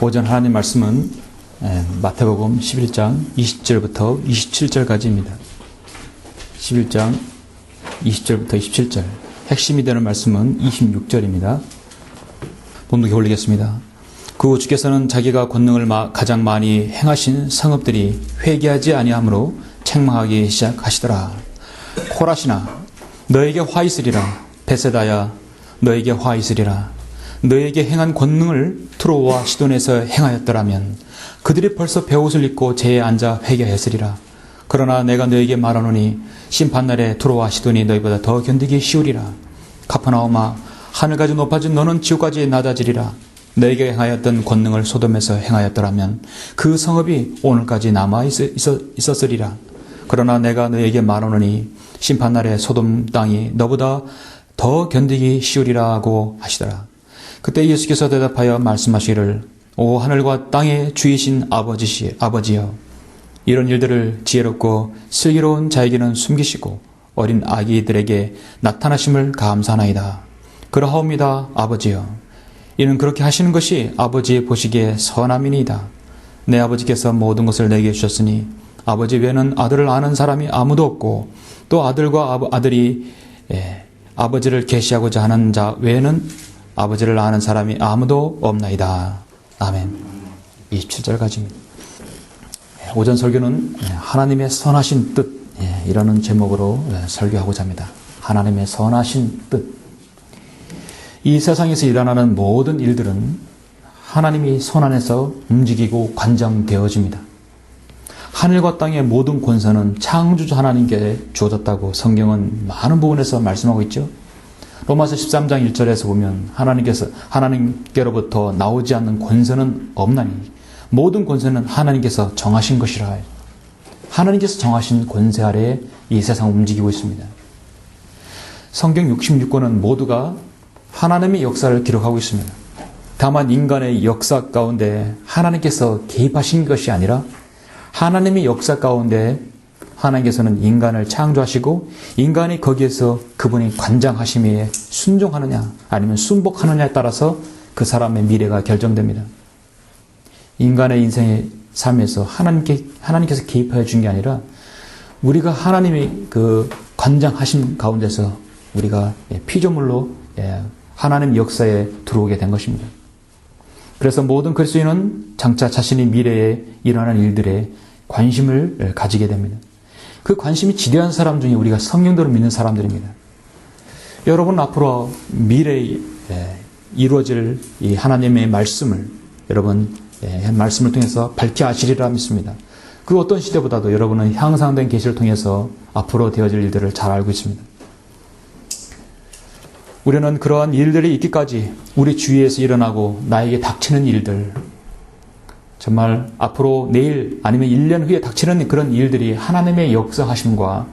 오전 하나님 말씀은 마태복음 11장 20절부터 27절까지입니다. 11장 20절부터 27절. 핵심이 되는 말씀은 26절입니다. 본문에 올리겠습니다. 그 후 주께서는 자기가 권능을 가장 많이 행하신 성읍들이 회개하지 아니하므로 책망하기 시작하시더라. 코라시나 너에게 화 있으리라. 베세다야 너에게 화 있으리라. 너에게 행한 권능을 트로와 시돈에서 행하였더라면 그들이 벌써 베옷을 입고 제에 앉아 회개했으리라. 그러나 내가 너에게 말하노니 심판날에 트로와 시돈이 너희보다 더 견디기 쉬우리라. 가퍼나움아 하늘까지 높아진 너는 지옥까지 낮아지리라. 너에게 행하였던 권능을 소돔에서 행하였더라면 그 성읍이 오늘까지 남아 있었으리라. 그러나 내가 너에게 말하노니 심판날에 소돔 땅이 너보다 더 견디기 쉬우리라고 하시더라. 그때 예수께서 대답하여 말씀하시기를 오 하늘과 땅의 주이신 아버지여 이런 일들을 지혜롭고 슬기로운 자에게는 숨기시고 어린 아기들에게 나타나심을 감사하나이다. 그러하옵니다 아버지여. 이는 그렇게 하시는 것이 아버지의 보시기에 선함이니이다. 내 아버지께서 모든 것을 내게 주셨으니 아버지 외에는 아들을 아는 사람이 아무도 없고 또 아들과 아들이 아버지를 계시하고자 하는 자 외에는 아버지를 아는 사람이 아무도 없나이다. 아멘. 27절까지입니다. 오전 설교는 하나님의 선하신 뜻 이라는 제목으로 설교하고자 합니다. 하나님의 선하신 뜻. 이 세상에서 일어나는 모든 일들은 하나님이 손 안에서 움직이고 관장되어집니다. 하늘과 땅의 모든 권세는 창조주 하나님께 주어졌다고 성경은 많은 부분에서 말씀하고 있죠. 로마서 13장 1절에서 보면 하나님께로부터 나오지 않는 권세는 없나니 모든 권세는 하나님께서 정하신 것이라. 하나님께서 정하신 권세 아래에 이 세상을 움직이고 있습니다. 성경 66권은 모두가 하나님의 역사를 기록하고 있습니다. 다만 인간의 역사 가운데 하나님께서 개입하신 것이 아니라 하나님의 역사 가운데 하나님께서는 인간을 창조하시고 인간이 거기에서 그분이 관장하심에 순종하느냐 아니면 순복하느냐에 따라서 그 사람의 미래가 결정됩니다. 인간의 인생의 삶에서 하나님께서 개입하여 준 게 아니라 우리가 하나님의 그 관장하심 가운데서 우리가 피조물로 하나님 역사에 들어오게 된 것입니다. 그래서 모든 그리스도인은 장차 자신의 미래에 일어나는 일들에 관심을 가지게 됩니다. 그 관심이 지대한 사람 중에 우리가 성령대로 믿는 사람들입니다. 여러분 앞으로 미래에 이루어질 이 하나님의 말씀을 여러분 말씀을 통해서 밝히 아시리라 믿습니다. 그 어떤 시대보다도 여러분은 향상된 계시를 통해서 앞으로 되어질 일들을 잘 알고 있습니다. 우리는 그러한 일들이 있기까지 우리 주위에서 일어나고 나에게 닥치는 일들 정말 앞으로 내일 아니면 1년 후에 닥치는 그런 일들이 하나님의 역사하심과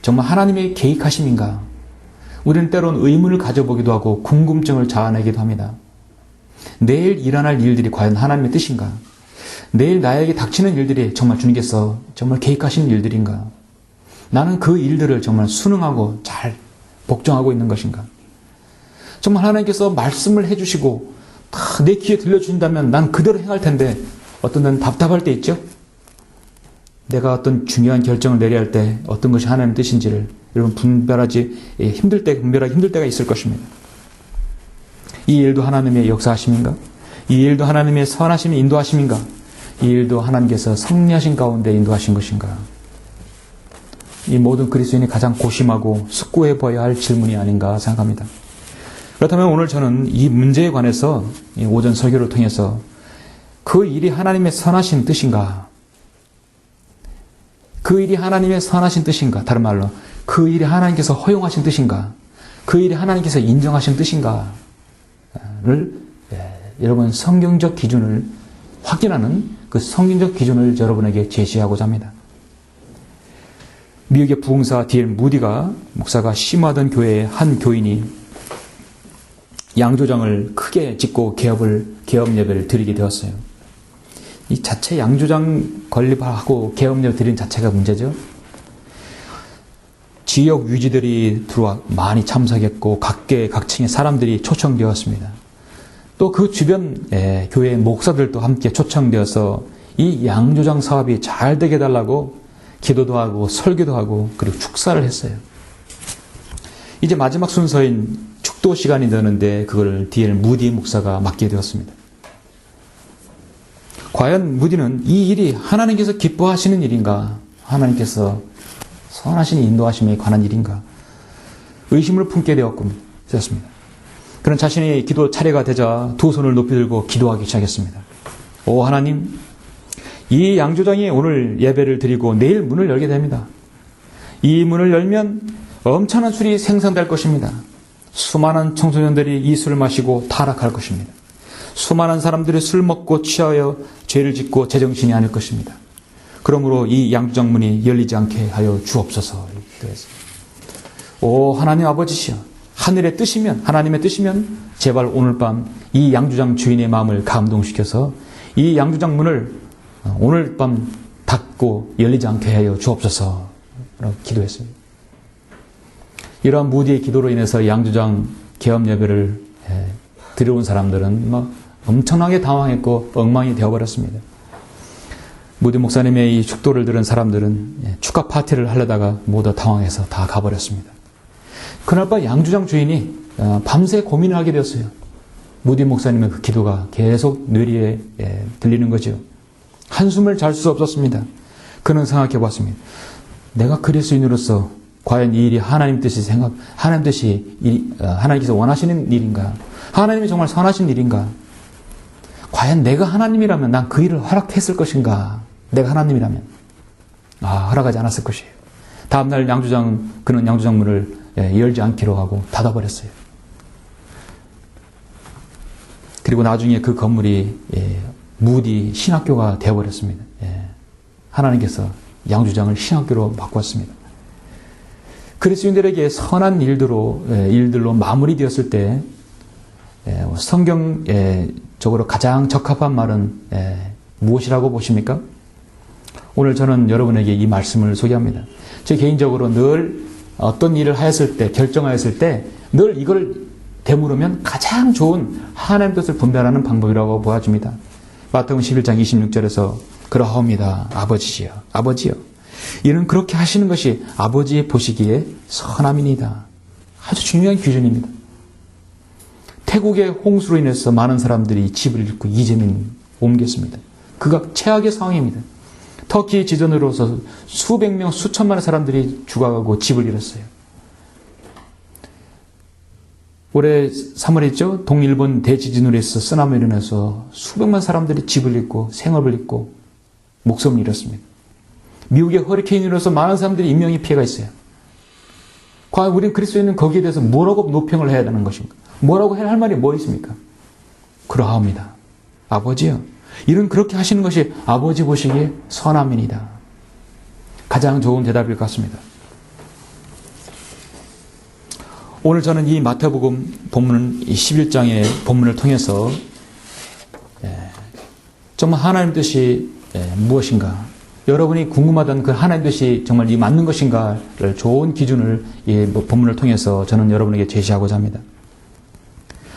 정말 하나님의 계획하심인가? 우리는 때로는 의문을 가져보기도 하고 궁금증을 자아내기도 합니다. 내일 일어날 일들이 과연 하나님의 뜻인가? 내일 나에게 닥치는 일들이 정말 주님께서 정말 계획하신 일들인가? 나는 그 일들을 정말 순응하고 잘 복종하고 있는 것인가? 정말 하나님께서 말씀을 해주시고 다 내 귀에 들려주신다면 난 그대로 행할 텐데 어떤 난 답답할 때 있죠? 내가 어떤 중요한 결정을 내려야 할 때 어떤 것이 하나님의 뜻인지를 여러분 분별하기 힘들 때가 있을 것입니다. 이 일도 하나님의 역사하심인가? 이 일도 하나님의 선하심이 인도하심인가? 이 일도 하나님께서 섭리하신 가운데 인도하신 것인가? 이 모든 그리스도인이 가장 고심하고 숙고해 보아야 할 질문이 아닌가 생각합니다. 그렇다면 오늘 저는 이 문제에 관해서 오전 설교를 통해서 그 일이 하나님의 선하신 뜻인가? 그 일이 하나님의 선하신 뜻인가? 다른 말로 그 일이 하나님께서 허용하신 뜻인가? 그 일이 하나님께서 인정하신 뜻인가를 여러분 성경적 기준을 확인하는 그 성경적 기준을 여러분에게 제시하고자 합니다. 미국의 부흥사 D.L. 무디가 목사가 심화하던 교회의 한 교인이 양조장을 크게 짓고 개업 예배를 드리게 되었어요. 이 자체 양조장 건립하고 개업 예배 드리는 자체가 문제죠. 지역 유지들이 들어와 많이 참석했고 각계각층의 사람들이 초청되었습니다. 또 그 주변 교회 목사들도 함께 초청되어서 이 양조장 사업이 잘 되게 해달라고 기도도 하고 설교도 하고 그리고 축사를 했어요. 이제 마지막 순서인 축도 시간이 되는데 그걸 D.L. 무디 목사가 맡게 되었습니다. 과연 무디는 이 일이 하나님께서 기뻐하시는 일인가? 하나님께서 선하신 인도하심에 관한 일인가? 의심을 품게 되었습니다. 그런 자신의 기도 차례가 되자 두 손을 높이 들고 기도하기 시작했습니다. 오 하나님, 이 양조장이 오늘 예배를 드리고 내일 문을 열게 됩니다. 이 문을 열면 엄청난 술이 생산될 것입니다. 수많은 청소년들이 이 술을 마시고 타락할 것입니다. 수많은 사람들이 술 먹고 취하여 죄를 짓고 제정신이 아닐 것입니다. 그러므로 이 양조장 문이 열리지 않게 하여 주옵소서. 오 하나님 아버지시여, 하늘의 뜻이면, 하나님의 뜻이면 제발 오늘 밤 이 양조장 주인의 마음을 감동시켜서 이 양조장 문을 오늘 밤 닫고 열리지 않게 하여 주옵소서 라고 기도했습니다. 이러한 무디의 기도로 인해서 양조장 개업 예배를 드려온 사람들은 막 엄청나게 당황했고 엉망이 되어버렸습니다. 무디 목사님의 이 축도를 들은 사람들은 축하 파티를 하려다가 모두 당황해서 다 가버렸습니다. 그날 밤 양조장 주인이 밤새 고민을 하게 되었어요. 무디 목사님의 그 기도가 계속 뇌리에 들리는 거죠. 한숨을 잘 수 없었습니다. 그는 생각해 봤습니다. 내가 그리스도인으로서 과연 이 일이 하나님 뜻이 하나님께서 원하시는 일인가? 하나님이 정말 선하신 일인가? 과연 내가 하나님이라면 난 그 일을 허락했을 것인가? 내가 하나님이라면 허락하지 않았을 것이에요. 다음날 그는 양조장 문을 열지 않기로 하고 닫아버렸어요. 그리고 나중에 그 건물이 무디 신학교가 되어버렸습니다. 하나님께서 양조장을 신학교로 바꿨습니다. 그리스도인들에게 선한 일들로 마무리되었을 때 성경적으로 가장 적합한 말은 무엇이라고 보십니까? 오늘 저는 여러분에게 이 말씀을 소개합니다. 제 개인적으로 늘 어떤 일을 하였을 때, 결정하였을 때 늘 이걸 되물으면 가장 좋은 하나님 뜻을 분별하는 방법이라고 보아집니다. 마태복음 11장 26절에서 그러하옵니다. 아버지여. 이는 그렇게 하시는 것이 아버지의 보시기에 선함이니이다. 아주 중요한 기준입니다. 태국의 홍수로 인해서 많은 사람들이 집을 잃고 이재민 옮겼습니다. 그가 최악의 상황입니다. 터키 지진으로서 수백 명, 수천만의 사람들이 죽어가고 집을 잃었어요. 올해 3월에 있죠. 동일본 대지진으로 해서 쓰나미로 인해서 수백만 사람들이 집을 잃고 생업을 잃고 목숨을 잃었습니다. 미국의 허리케인으로 해서 많은 사람들이 인명의 피해가 있어요. 과연 우리는 그리스도인은 거기에 대해서 뭐라고 노평을 해야 되는 것인가? 뭐라고 해야 할 말이 뭐 있습니까? 그러하옵니다. 아버지요. 이는 그렇게 하시는 것이 아버지 보시기에 선함이니이다. 가장 좋은 대답일 것 같습니다. 오늘 저는 이 마태복음 본문 11장의 본문을 통해서 정말 하나님 뜻이 무엇인가, 여러분이 궁금하던 그 하나님 뜻이 정말 이 맞는 것인가를 좋은 기준을 이 본문을 통해서 저는 여러분에게 제시하고자 합니다.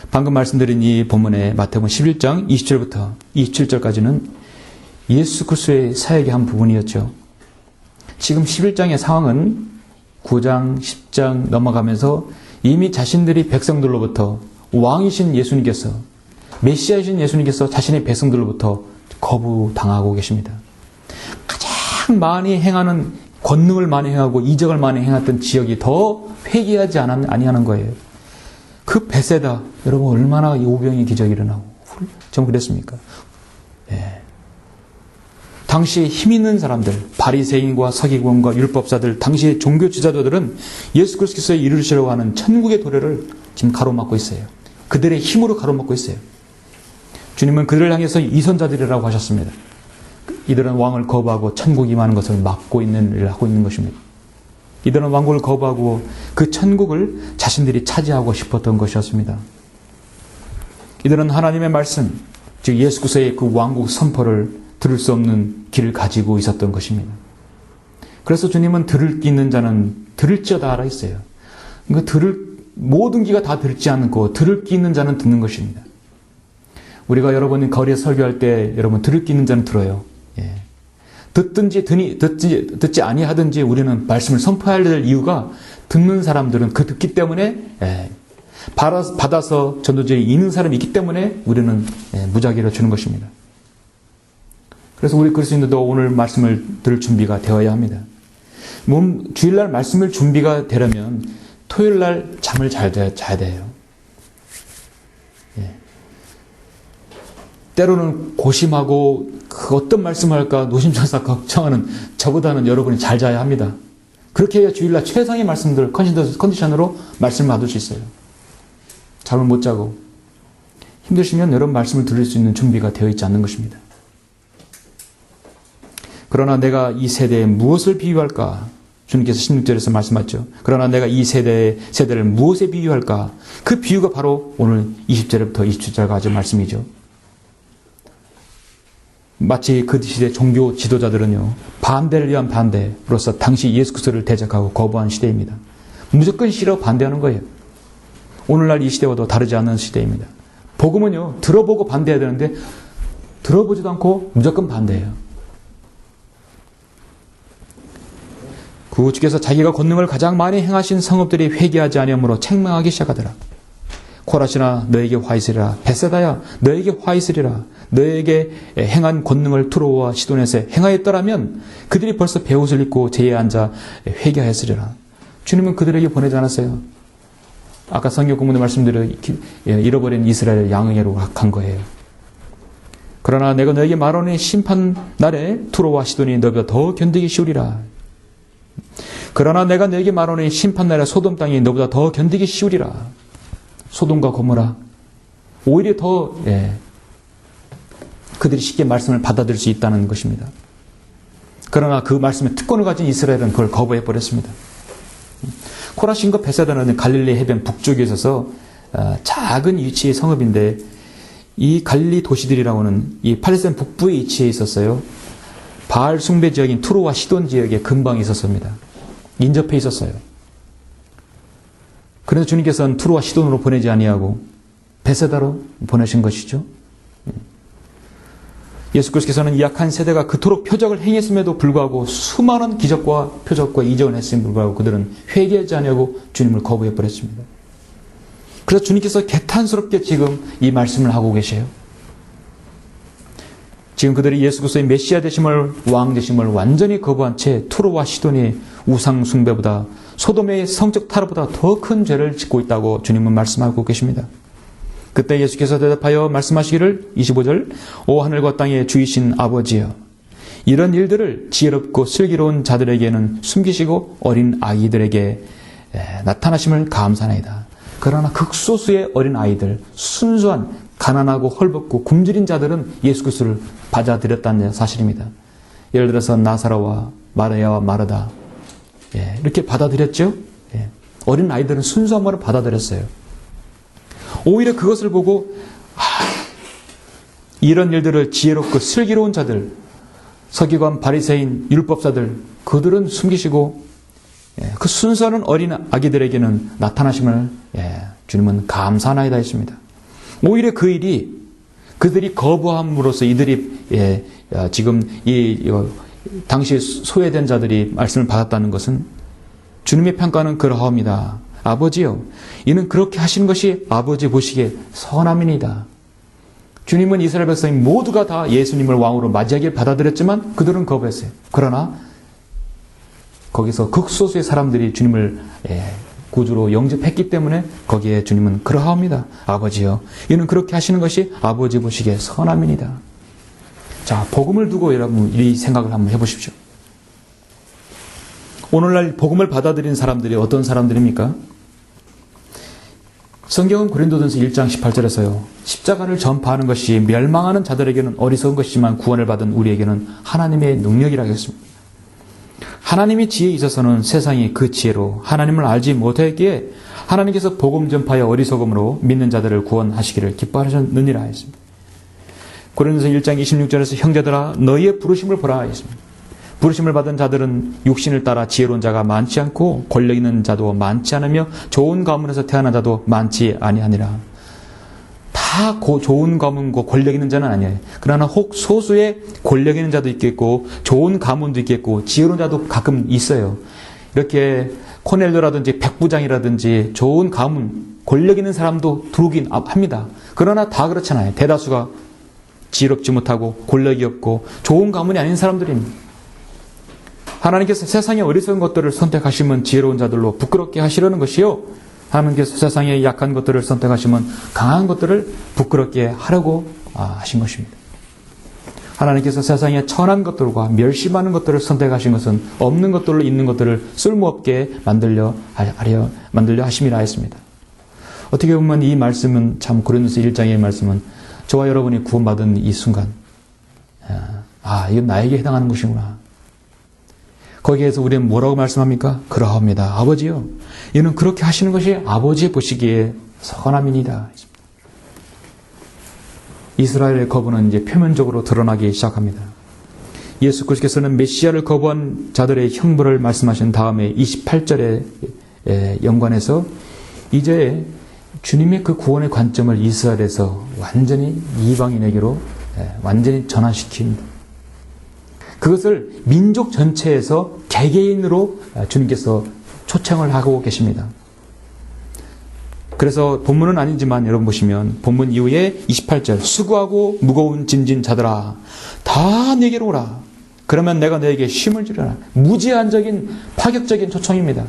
방금 말씀드린 이 본문의 마태복음 11장 20절부터 27절까지는 예수 그리스도의 사역의 한 부분이었죠. 지금 11장의 상황은 9장, 10장 넘어가면서 이미 자신들이 백성들로부터 왕이신 예수님께서, 메시아이신 예수님께서 자신의 백성들로부터 거부당하고 계십니다. 가장 많이 행하는, 권능을 많이 행하고 이적을 많이 행했던 지역이 더 회개하지 아니하는 거예요. 그 베세다, 여러분 얼마나 오병의 기적이 일어나고 좀 그랬습니까? 당시 힘 있는 사람들, 바리새인과 서기관과 율법사들, 당시의 종교 지도자들은 예수 그리스도께서 이루시려고 하는 천국의 도래를 지금 가로막고 있어요. 그들의 힘으로 가로막고 있어요. 주님은 그들을 향해서 이선자들이라고 하셨습니다. 이들은 왕을 거부하고 천국이 임하는 것을 막고 있는 일을 하고 있는 것입니다. 이들은 왕국을 거부하고 그 천국을 자신들이 차지하고 싶었던 것이었습니다. 이들은 하나님의 말씀, 즉 예수 그리스도의 그 왕국 선포를 들을 수 없는 길을 가지고 있었던 것입니다. 그래서 주님은 들을 귀 있는 자는 들을지어다 하라 했어요. 그러니까 모든 귀가 다 듣지 않고 들을 귀 있는 자는 듣는 것입니다. 우리가 여러분 거리에 설교할 때 여러분 들을 게 있는 자는 들어요. 예. 듣지 아니하든지 우리는 말씀을 선포해야 될 이유가 듣는 사람들은 그 듣기 때문에 받아서 전도지에 있는 사람이 있기 때문에 우리는 무작위로 주는 것입니다. 그래서 우리 그리스도인들도 오늘 말씀을 들을 준비가 되어야 합니다. 주일날 말씀을 준비가 되려면 토요일날 잠을 자야 돼요. 예. 때로는 고심하고 그 어떤 말씀을 할까 노심초사 걱정하는 저보다는 여러분이 잘 자야 합니다. 그렇게 해야 주일날 최상의 말씀들 컨디션으로 말씀을 받을 수 있어요. 잠을 못 자고 힘드시면 여러분 말씀을 들을 수 있는 준비가 되어 있지 않는 것입니다. 그러나 내가 이 세대에 무엇을 비유할까? 주님께서 16절에서 말씀하셨죠. 그러나 내가 이 세대를 무엇에 비유할까? 그 비유가 바로 오늘 20절부터 27절까지 말씀이죠. 마치 그 시대 종교 지도자들은요, 반대를 위한 반대로서 당시 예수 그리스도를 대적하고 거부한 시대입니다. 무조건 싫어 반대하는 거예요. 오늘날 이 시대와도 다르지 않은 시대입니다. 복음은요, 들어보고 반대해야 되는데 들어보지도 않고 무조건 반대해요. 주께서 자기가 권능을 가장 많이 행하신 성읍들이 회개하지 아니함으로 책망하기 시작하더라. 코라시나 너에게 화 있으리라. 베세다야 너에게 화 있으리라. 너에게 행한 권능을 투로와 시돈에서 행하였더라면 그들이 벌써 베옷을 입고 제에 앉아 회개하였으리라. 주님은 그들에게 보내지 않았어요. 아까 성경 본문의 말씀대로 잃어버린 이스라엘 양에게로 간 거예요. 그러나 내가 너에게 말하노니 심판 날에 투로와 시돈이 너보다 더 견디기 쉬우리라. 그러나 내가 너에게 말하노니 심판날에 소돔 땅이 너보다 더 견디기 쉬우리라. 소돔과 고모라 오히려 더 그들이 쉽게 말씀을 받아들일 수 있다는 것입니다. 그러나 그 말씀에 특권을 가진 이스라엘은 그걸 거부해버렸습니다. 코라신과 베세다는 갈릴리 해변 북쪽에 있어서 작은 위치의 성읍인데 이 갈릴리 도시들이라고 하는 이 팔레스타인 북부에 위치해 있었어요. 바알 숭배 지역인 투로와 시돈 지역에 근방에 있었습니다. 인접해 있었어요. 그래서 주님께서는 투로와 시돈으로 보내지 아니하고 베세다로 보내신 것이죠. 예수 그리스도께서는 이 약한 세대가 그토록 표적을 행했음에도 불구하고 수많은 기적과 표적과 이적을 했음에도 불구하고 그들은 회개하지 아니하고 주님을 거부해버렸습니다. 그래서 주님께서 개탄스럽게 지금 이 말씀을 하고 계세요. 지금 그들이 예수 그리스도의 메시아 되심을, 왕 되심을 완전히 거부한 채 투로와 시돈이 우상 숭배보다 소돔의 성적 타락보다 더 큰 죄를 짓고 있다고 주님은 말씀하고 계십니다. 그때 예수께서 대답하여 말씀하시기를 25절 오 하늘과 땅의 주이신 아버지여 이런 일들을 지혜롭고 슬기로운 자들에게는 숨기시고 어린 아이들에게 나타나심을 감사하나이다. 그러나 극소수의 어린 아이들, 순수한 가난하고 헐벗고 굶주린 자들은 예수 그리스도를 받아들였다는 사실입니다. 예를 들어서 나사로와 마리아와 마르다 이렇게 받아들였죠. 어린 아이들은 순수한 말을 받아들였어요. 오히려 그것을 보고 이런 일들을 지혜롭고 슬기로운 자들, 서기관, 바리새인, 율법사들 그들은 숨기시고 그 순수한 어린 아기들에게는 나타나심을 주님은 감사하나이다 했습니다. 오히려 그 일이 그들이 거부함으로써 이들이 지금 당시에 소외된 자들이 말씀을 받았다는 것은 주님의 평가는 그러합니다. 아버지요, 이는 그렇게 하시는 것이 아버지 보시기에 선함이니이다. 주님은 이스라엘 백성 모두가 다 예수님을 왕으로 맞이하기를 받아들였지만 그들은 거부했어요. 그러나 거기서 극소수의 사람들이 주님을 구주로 영접했기 때문에 거기에 주님은 그러하옵니다. 아버지요, 이는 그렇게 하시는 것이 아버지 보시기에 선함이니이다. 자, 복음을 두고 여러분 이 생각을 한번 해보십시오. 오늘날 복음을 받아들인 사람들이 어떤 사람들입니까? 성경은 고린도전서 1장 18절에서요. 십자가를 전파하는 것이 멸망하는 자들에게는 어리석은 것이지만 구원을 받은 우리에게는 하나님의 능력이라고 했습니다. 하나님의 지혜에 있어서는 세상이 그 지혜로 하나님을 알지 못하였기에 하나님께서 복음 전파의 어리석음으로 믿는 자들을 구원하시기를 기뻐하셨느니라 했습니다. 고린도전서 1장 26절에서 형제들아 너희의 부르심을 보라 했습니다. 부르심을 받은 자들은 육신을 따라 지혜로운 자가 많지 않고 권력 있는 자도 많지 않으며 좋은 가문에서 태어난 자도 많지 아니하니라. 다 다 좋은 가문고 권력 있는 자는 아니에요. 그러나 혹 소수의 권력 있는 자도 있겠고 좋은 가문도 있겠고 지혜로운 자도 가끔 있어요. 이렇게 코넬료라든지 백부장이라든지 좋은 가문, 권력 있는 사람도 들어오긴 합니다. 그러나 다 그렇잖아요. 대다수가 지혜롭지 못하고 권력이 없고 좋은 가문이 아닌 사람들입니다. 하나님께서 세상의 어리석은 것들을 선택하시면 지혜로운 자들로 부끄럽게 하시려는 것이요, 하나님께서 세상의 약한 것들을 선택하시면 강한 것들을 부끄럽게 하려고 하신 것입니다. 하나님께서 세상의 천한 것들과 멸시받는 것들을 선택하신 것은 없는 것들로 있는 것들을 쓸모없게 만들려 하심이라 했습니다. 어떻게 보면 이 말씀은 참 고린도서 1장의 말씀은 저와 여러분이 구원받은 이 순간, 이건 나에게 해당하는 것이구나. 거기에서 우리는 뭐라고 말씀합니까? 그러합니다. 아버지요, 이는 그렇게 하시는 것이 아버지의 보시기에 선함이니이다. 이스라엘의 거부는 이제 표면적으로 드러나기 시작합니다. 예수 그리스도께서는 메시아를 거부한 자들의 형벌을 말씀하신 다음에 28절에 연관해서 이제 주님의 그 구원의 관점을 이스라엘에서 완전히 이방인에게로 완전히 전환시킵니다. 그것을 민족 전체에서 개개인으로 주님께서 초청을 하고 계십니다. 그래서 본문은 아니지만 여러분 보시면 본문 이후에 28절 수고하고 무거운 짐진 자들아 다 내게로 오라. 그러면 내가 너에게 쉼을 주려나. 무제한적인 파격적인 초청입니다.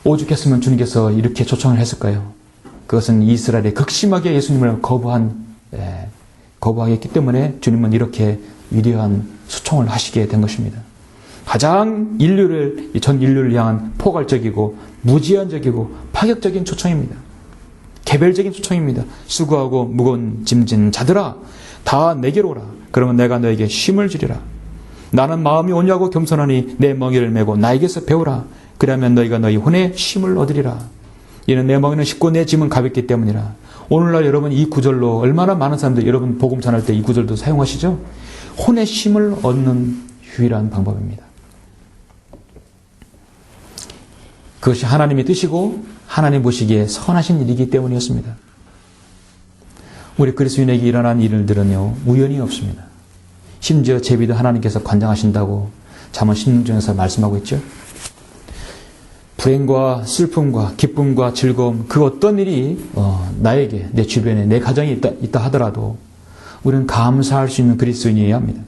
오죽했으면 주님께서 이렇게 초청을 했을까요? 그것은 이스라엘이 극심하게 예수님을 거부하였기 때문에 주님은 이렇게 위대한 수청을 하시게 된 것입니다. 가장 전 인류를 향한 포괄적이고 무제한적이고 파격적인 초청입니다. 개별적인 초청입니다. 수고하고 무거운 짐진 자들아 다 내게로 오라. 그러면 내가 너에게 쉼을 주리라. 나는 마음이 온유하고 겸손하니 내 멍에를 메고 나에게서 배우라. 그러면 너희가 너희 혼에 쉼을 얻으리라. 이는 내 멍에는 쉽고 내 짐은 가볍기 때문이라. 오늘날 여러분 이 구절로 얼마나 많은 사람들이 여러분 복음 전할 때 이 구절도 사용하시죠? 혼의 쉼을 얻는 유일한 방법입니다. 그것이 하나님의 뜻이고 하나님 보시기에 선하신 일이기 때문이었습니다. 우리 그리스도인에게 일어난 일들은요, 우연이 없습니다. 심지어 제비도 하나님께서 관장하신다고 잠언 16장에서 말씀하고 있죠. 불행과 슬픔과 기쁨과 즐거움, 그 어떤 일이 나에게, 내 주변에, 내 가정에 있다 하더라도 우리는 감사할 수 있는 그리스도인이어야 합니다.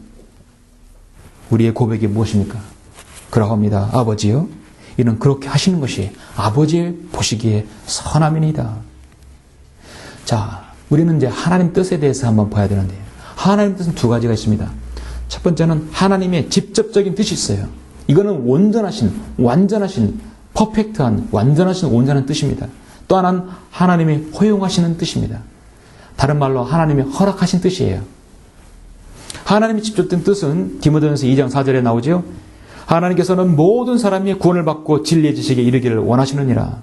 우리의 고백이 무엇입니까? 그러합니다. 아버지요, 이는 그렇게 하시는 것이 아버지의 보시기에 선함이니이다. 자, 우리는 이제 하나님 뜻에 대해서 한번 봐야 되는데요. 하나님 뜻은 두 가지가 있습니다. 첫 번째는 하나님의 직접적인 뜻이 있어요. 이거는 완전하신, 퍼펙트한, 완전하신, 온전한 뜻입니다. 또 하나는 하나님이 허용하시는 뜻입니다. 다른 말로 하나님이 허락하신 뜻이에요. 하나님의 직접된 뜻은 디모데전서 2장 4절에 나오죠. 하나님께서는 모든 사람이 구원을 받고 진리의 지식에 이르기를 원하시느니라.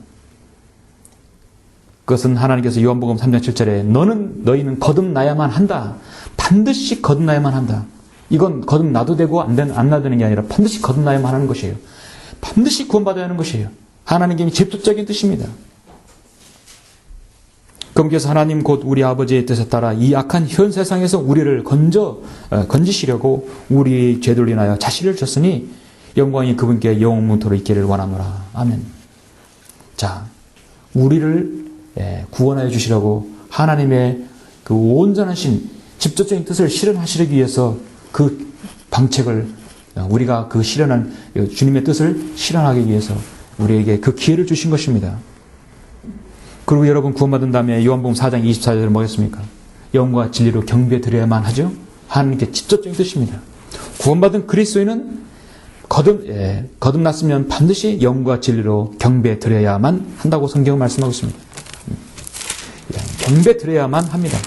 그것은 하나님께서 요한복음 3장 7절에 너희는 거듭나야만 한다. 반드시 거듭나야만 한다. 이건 거듭나도 되고 안 나도 되는 게 아니라 반드시 거듭나야만 하는 것이에요. 반드시 구원받아야 하는 것이에요. 하나님의 직접적인 뜻입니다. 그분께서 하나님 곧 우리 아버지의 뜻에 따라 이 악한 현 세상에서 우리를 건지시려고 우리 죄를 인하여 자신을 줬으니 영광이 그분께 영원토록 있기를 원하노라. 아멘. 자, 우리를 구원하여 주시려고 하나님의 그 온전하신 직접적인 뜻을 실현하시기 위해서 그 방책을 우리가 그 실현한 주님의 뜻을 실현하기 위해서 우리에게 그 기회를 주신 것입니다. 그리고 여러분 구원받은 다음에 요한복음 4장 24절을 뭐였습니까? 영과 진리로 경배 드려야만 하죠. 하나님께 직접적인 뜻입니다. 구원받은 그리스도인은 거듭났으면 반드시 영과 진리로 경배 드려야만 한다고 성경은 말씀하고 있습니다. 경배 드려야만 합니다.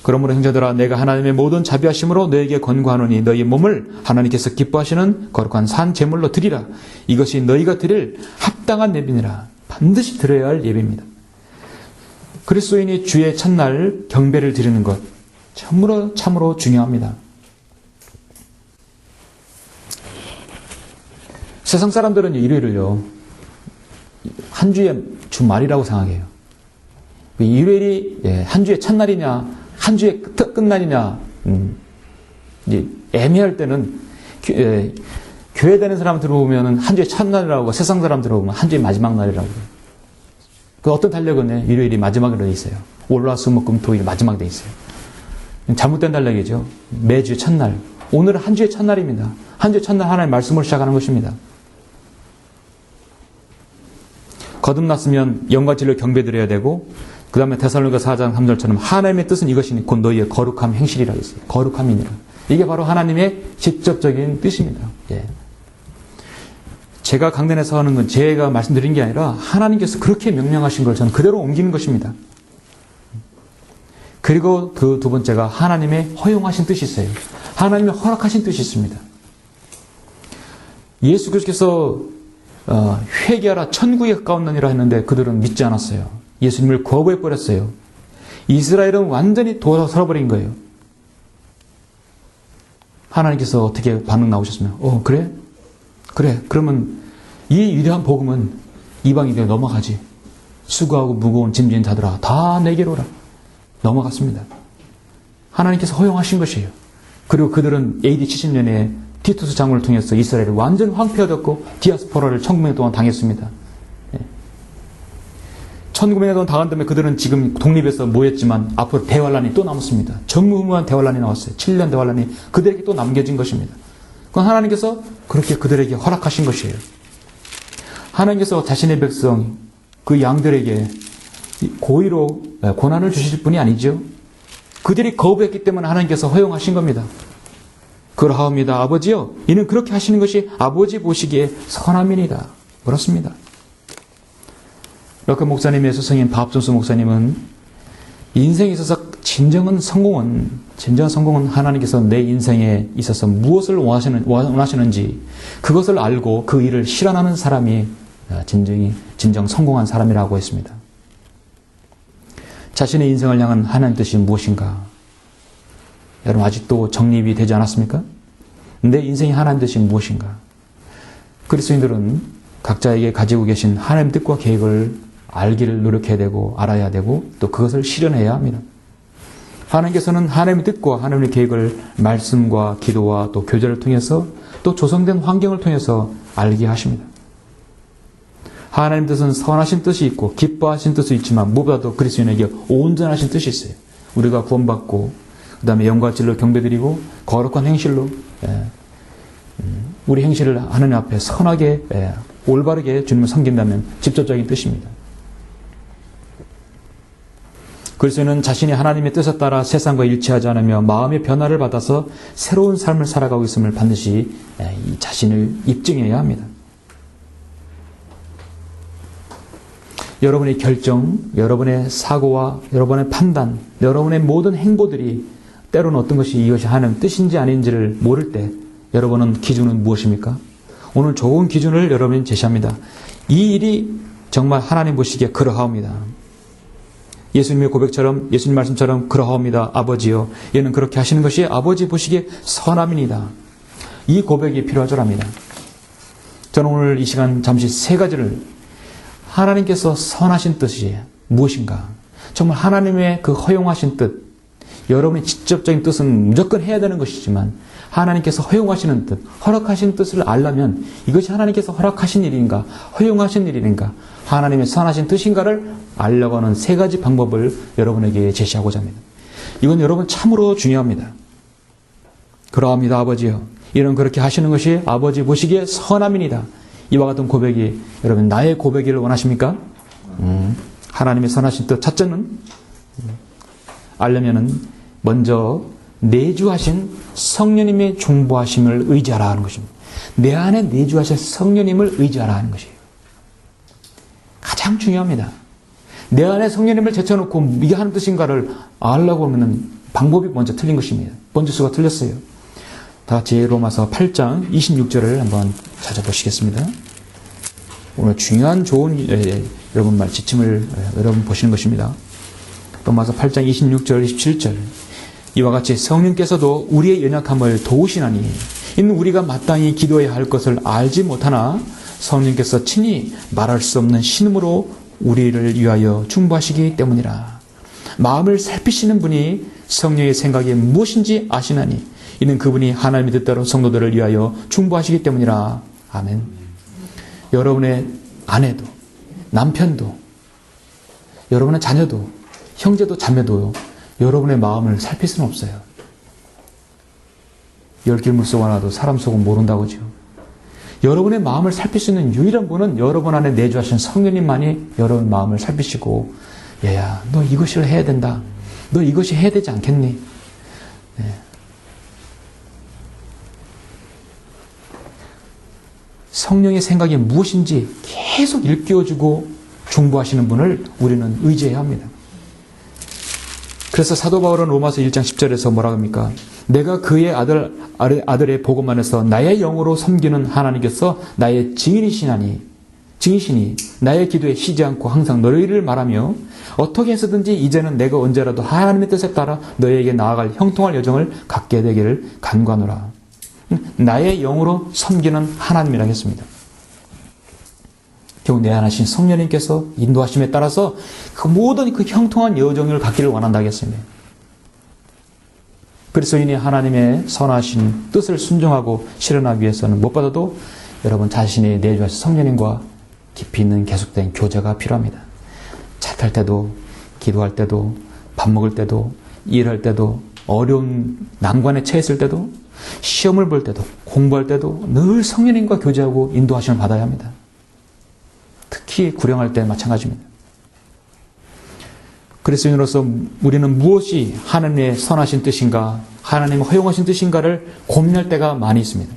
그러므로 형제들아 내가 하나님의 모든 자비하심으로 너에게 권고하노니 너희 몸을 하나님께서 기뻐하시는 거룩한 산 제물로 드리라. 이것이 너희가 드릴 합당한 예배니라. 반드시 드려야 할 예배입니다. 그리스도인이 주의 첫날 경배를 드리는 것 참으로 중요합니다. 세상 사람들은 일요일을요, 한 주의 주말이라고 생각해요. 일요일이 한 주의 첫날이냐, 한 주의 끝날이냐, 이제 애매할 때는 교회 다니는 사람 들어보면 한 주의 첫날이라고, 세상 사람 들어보면 한 주의 마지막 날이라고. 그 어떤 달력은 일요일이 마지막으로 돼 있어요. 월화수목금토일이 마지막 돼 있어요. 잘못된 달력이죠. 매주 첫날. 오늘은 한 주의 첫날입니다. 한 주의 첫날 하나님의 말씀을 시작하는 것입니다. 거듭났으면 영과 진리로 경배드려야 되고, 그 다음에 데살로니가 4장 3절처럼 하나님의 뜻은 이것이 곧 너희의 거룩함 행실이라 했어요. 거룩함이니라. 이게 바로 하나님의 직접적인 뜻입니다. 예. 제가 강단에서 하는 건 제가 말씀드린 게 아니라 하나님께서 그렇게 명령하신 걸 저는 그대로 옮기는 것입니다. 그리고 그 두 번째가 하나님의 허용하신 뜻이 있어요. 하나님의 허락하신 뜻이 있습니다. 예수 그리스도께서 회개하라 천국에 가까웠느니라 했는데 그들은 믿지 않았어요. 예수님을 거부해버렸어요. 이스라엘은 완전히 돌아서버린 거예요. 하나님께서 어떻게 반응 나오셨으면 그래? 그래. 그러면 이 위대한 복음은 이방인에게 넘어가지. 수고하고 무거운 짐진 자들아 다 내게로 오라. 넘어갔습니다. 하나님께서 허용하신 것이에요. 그리고 그들은 AD 70년에 티투스 장군을 통해서 이스라엘을 완전 황폐화됐고 디아스포라를 1900년 동안 당했습니다. 1900년 동안 당한 다음에 그들은 지금 독립해서 모였지만 앞으로 대환란이 또 남았습니다. 전무후무한 대환란이 나왔어요. 7년 대환란이 그들에게 또 남겨진 것입니다. 그건 하나님께서 그렇게 그들에게 허락하신 것이에요. 하나님께서 자신의 백성, 그 양들에게 고의로 고난을 주실 분이 아니죠. 그들이 거부했기 때문에 하나님께서 허용하신 겁니다. 그러하옵니다. 아버지요. 이는 그렇게 하시는 것이 아버지 보시기에 선함이니이다. 그렇습니다. 럭커 목사님의 스승인 밥존스 목사님은 인생에 있어서 진정한 성공은 하나님께서 내 인생에 있어서 무엇을 원하시는지 그것을 알고 그 일을 실현하는 사람이 진정 성공한 사람이라고 했습니다. 자신의 인생을 향한 하나님의 뜻이 무엇인가? 여러분 아직도 정립이 되지 않았습니까? 내 인생이 하나님의 뜻이 무엇인가? 그리스도인들은 각자에게 가지고 계신 하나님의 뜻과 계획을 알기를 노력해야 되고 알아야 되고 또 그것을 실현해야 합니다. 하나님께서는 하나님의 뜻과 하나님의 계획을 말씀과 기도와 또 교제를 통해서 또 조성된 환경을 통해서 알게 하십니다. 하나님 뜻은 선하신 뜻이 있고 기뻐하신 뜻이 있지만 무엇보다도 그리스도인에게 온전하신 뜻이 있어요. 우리가 구원받고 그 다음에 영과 진리로 경배드리고 거룩한 행실로 우리 행실을 하나님 앞에 선하게 올바르게 주님을 섬긴다면 직접적인 뜻입니다. 그리스도인은 자신이 하나님의 뜻에 따라 세상과 일치하지 않으며 마음의 변화를 받아서 새로운 삶을 살아가고 있음을 반드시 자신을 입증해야 합니다. 여러분의 결정, 여러분의 사고와 여러분의 판단, 여러분의 모든 행보들이 때로는 어떤 것이 이것이 하나님의 뜻인지 아닌지를 모를 때 여러분은 기준은 무엇입니까? 오늘 좋은 기준을 여러분이 제시합니다. 이 일이 정말 하나님 보시기에 그러하옵니다. 예수님의 고백처럼 예수님 말씀처럼 그러하옵니다. 아버지요. 얘는 그렇게 하시는 것이 아버지 보시기에 선함이니다. 이 고백이 필요하더랍니다. 저는 오늘 이 시간 잠시 세 가지를 하나님께서 선하신 뜻이 무엇인가? 정말 하나님의 그 허용하신 뜻, 여러분의 직접적인 뜻은 무조건 해야 되는 것이지만 하나님께서 허용하시는 뜻, 허락하신 뜻을 알려면 이것이 하나님께서 허락하신 일인가, 허용하신 일인가, 하나님의 선하신 뜻인가를 알려고 하는 세 가지 방법을 여러분에게 제시하고자 합니다. 이건 여러분 참으로 중요합니다. 그러합니다, 아버지요. 이는 그렇게 하시는 것이 아버지 보시기에 선함이니다. 이와 같은 고백이 여러분 나의 고백이를 원하십니까? 하나님의 선하신 뜻 첫째는 알려면은 먼저 내주하신 성령님의 중보하심을 의지하라 하는 것입니다. 내 안에 내주하신 성령님을 의지하라 하는 것이에요. 가장 중요합니다. 내 안에 성령님을 제쳐놓고 이게 하는 뜻인가를 알려고 하면 방법이 먼저 틀린 것입니다. 번지수가 틀렸어요. 다 같이 로마서 8장 26절을 한번 찾아보시겠습니다. 오늘 중요한 좋은 여러분 말 지침을 여러분 보시는 것입니다. 로마서 8장 26절 27절 이와 같이 성령께서도 우리의 연약함을 도우시나니 이는 우리가 마땅히 기도해야 할 것을 알지 못하나 성령께서 친히 말할 수 없는 신음으로 우리를 위하여 중보하시기 때문이라. 마음을 살피시는 분이 성령의 생각이 무엇인지 아시나니 이는 그분이 하나님의 뜻대로 성도들을 위하여 중보하시기 때문이라. 아멘. 여러분의 아내도 남편도 여러분의 자녀도 형제도 자매도 여러분의 마음을 살필 수는 없어요. 열길 물속 하나도 사람 속은 모른다고죠. 여러분의 마음을 살필 수 있는 유일한 분은 여러분 안에 내주하신 성령님만이 여러분 마음을 살피시고, 얘야, 너 이것을 해야 된다. 너 이것이 해야 되지 않겠니? 네. 성령의 생각이 무엇인지 계속 일깨워주고 중보하시는 분을 우리는 의지해야 합니다. 그래서 사도 바울은 로마서 1장 10절에서 뭐라고 합니까? 내가 그의 아들의 복음 안에서 나의 영으로 섬기는 하나님께서 나의 증인이시니 나의 기도에 쉬지 않고 항상 너희를 말하며 어떻게 해서든지 이제는 내가 언제라도 하나님의 뜻에 따라 너희에게 나아갈 형통할 여정을 갖게 되기를 간구하노라. 나의 영으로 섬기는 하나님이라고 했습니다. 결국 내 안에 하신 성령님께서 인도하심에 따라서 그 모든 그 형통한 여정을 갖기를 원한다고 했습니다. 그리스도인이 하나님의 선하신 뜻을 순종하고 실현하기 위해서는 무엇보다도 여러분 자신이 내주하신 성령님과 깊이 있는 계속된 교제가 필요합니다. 차 탈 때도, 기도할 때도, 밥 먹을 때도, 일할 때도, 어려운 난관에 처했을 때도, 시험을 볼 때도, 공부할 때도 늘 성령님과 교제하고 인도하심을 받아야 합니다. 특히 구령할 때 마찬가지입니다. 그리스도인으로서 우리는 무엇이 하나님의 선하신 뜻인가, 하나님의 허용하신 뜻인가를 고민할 때가 많이 있습니다.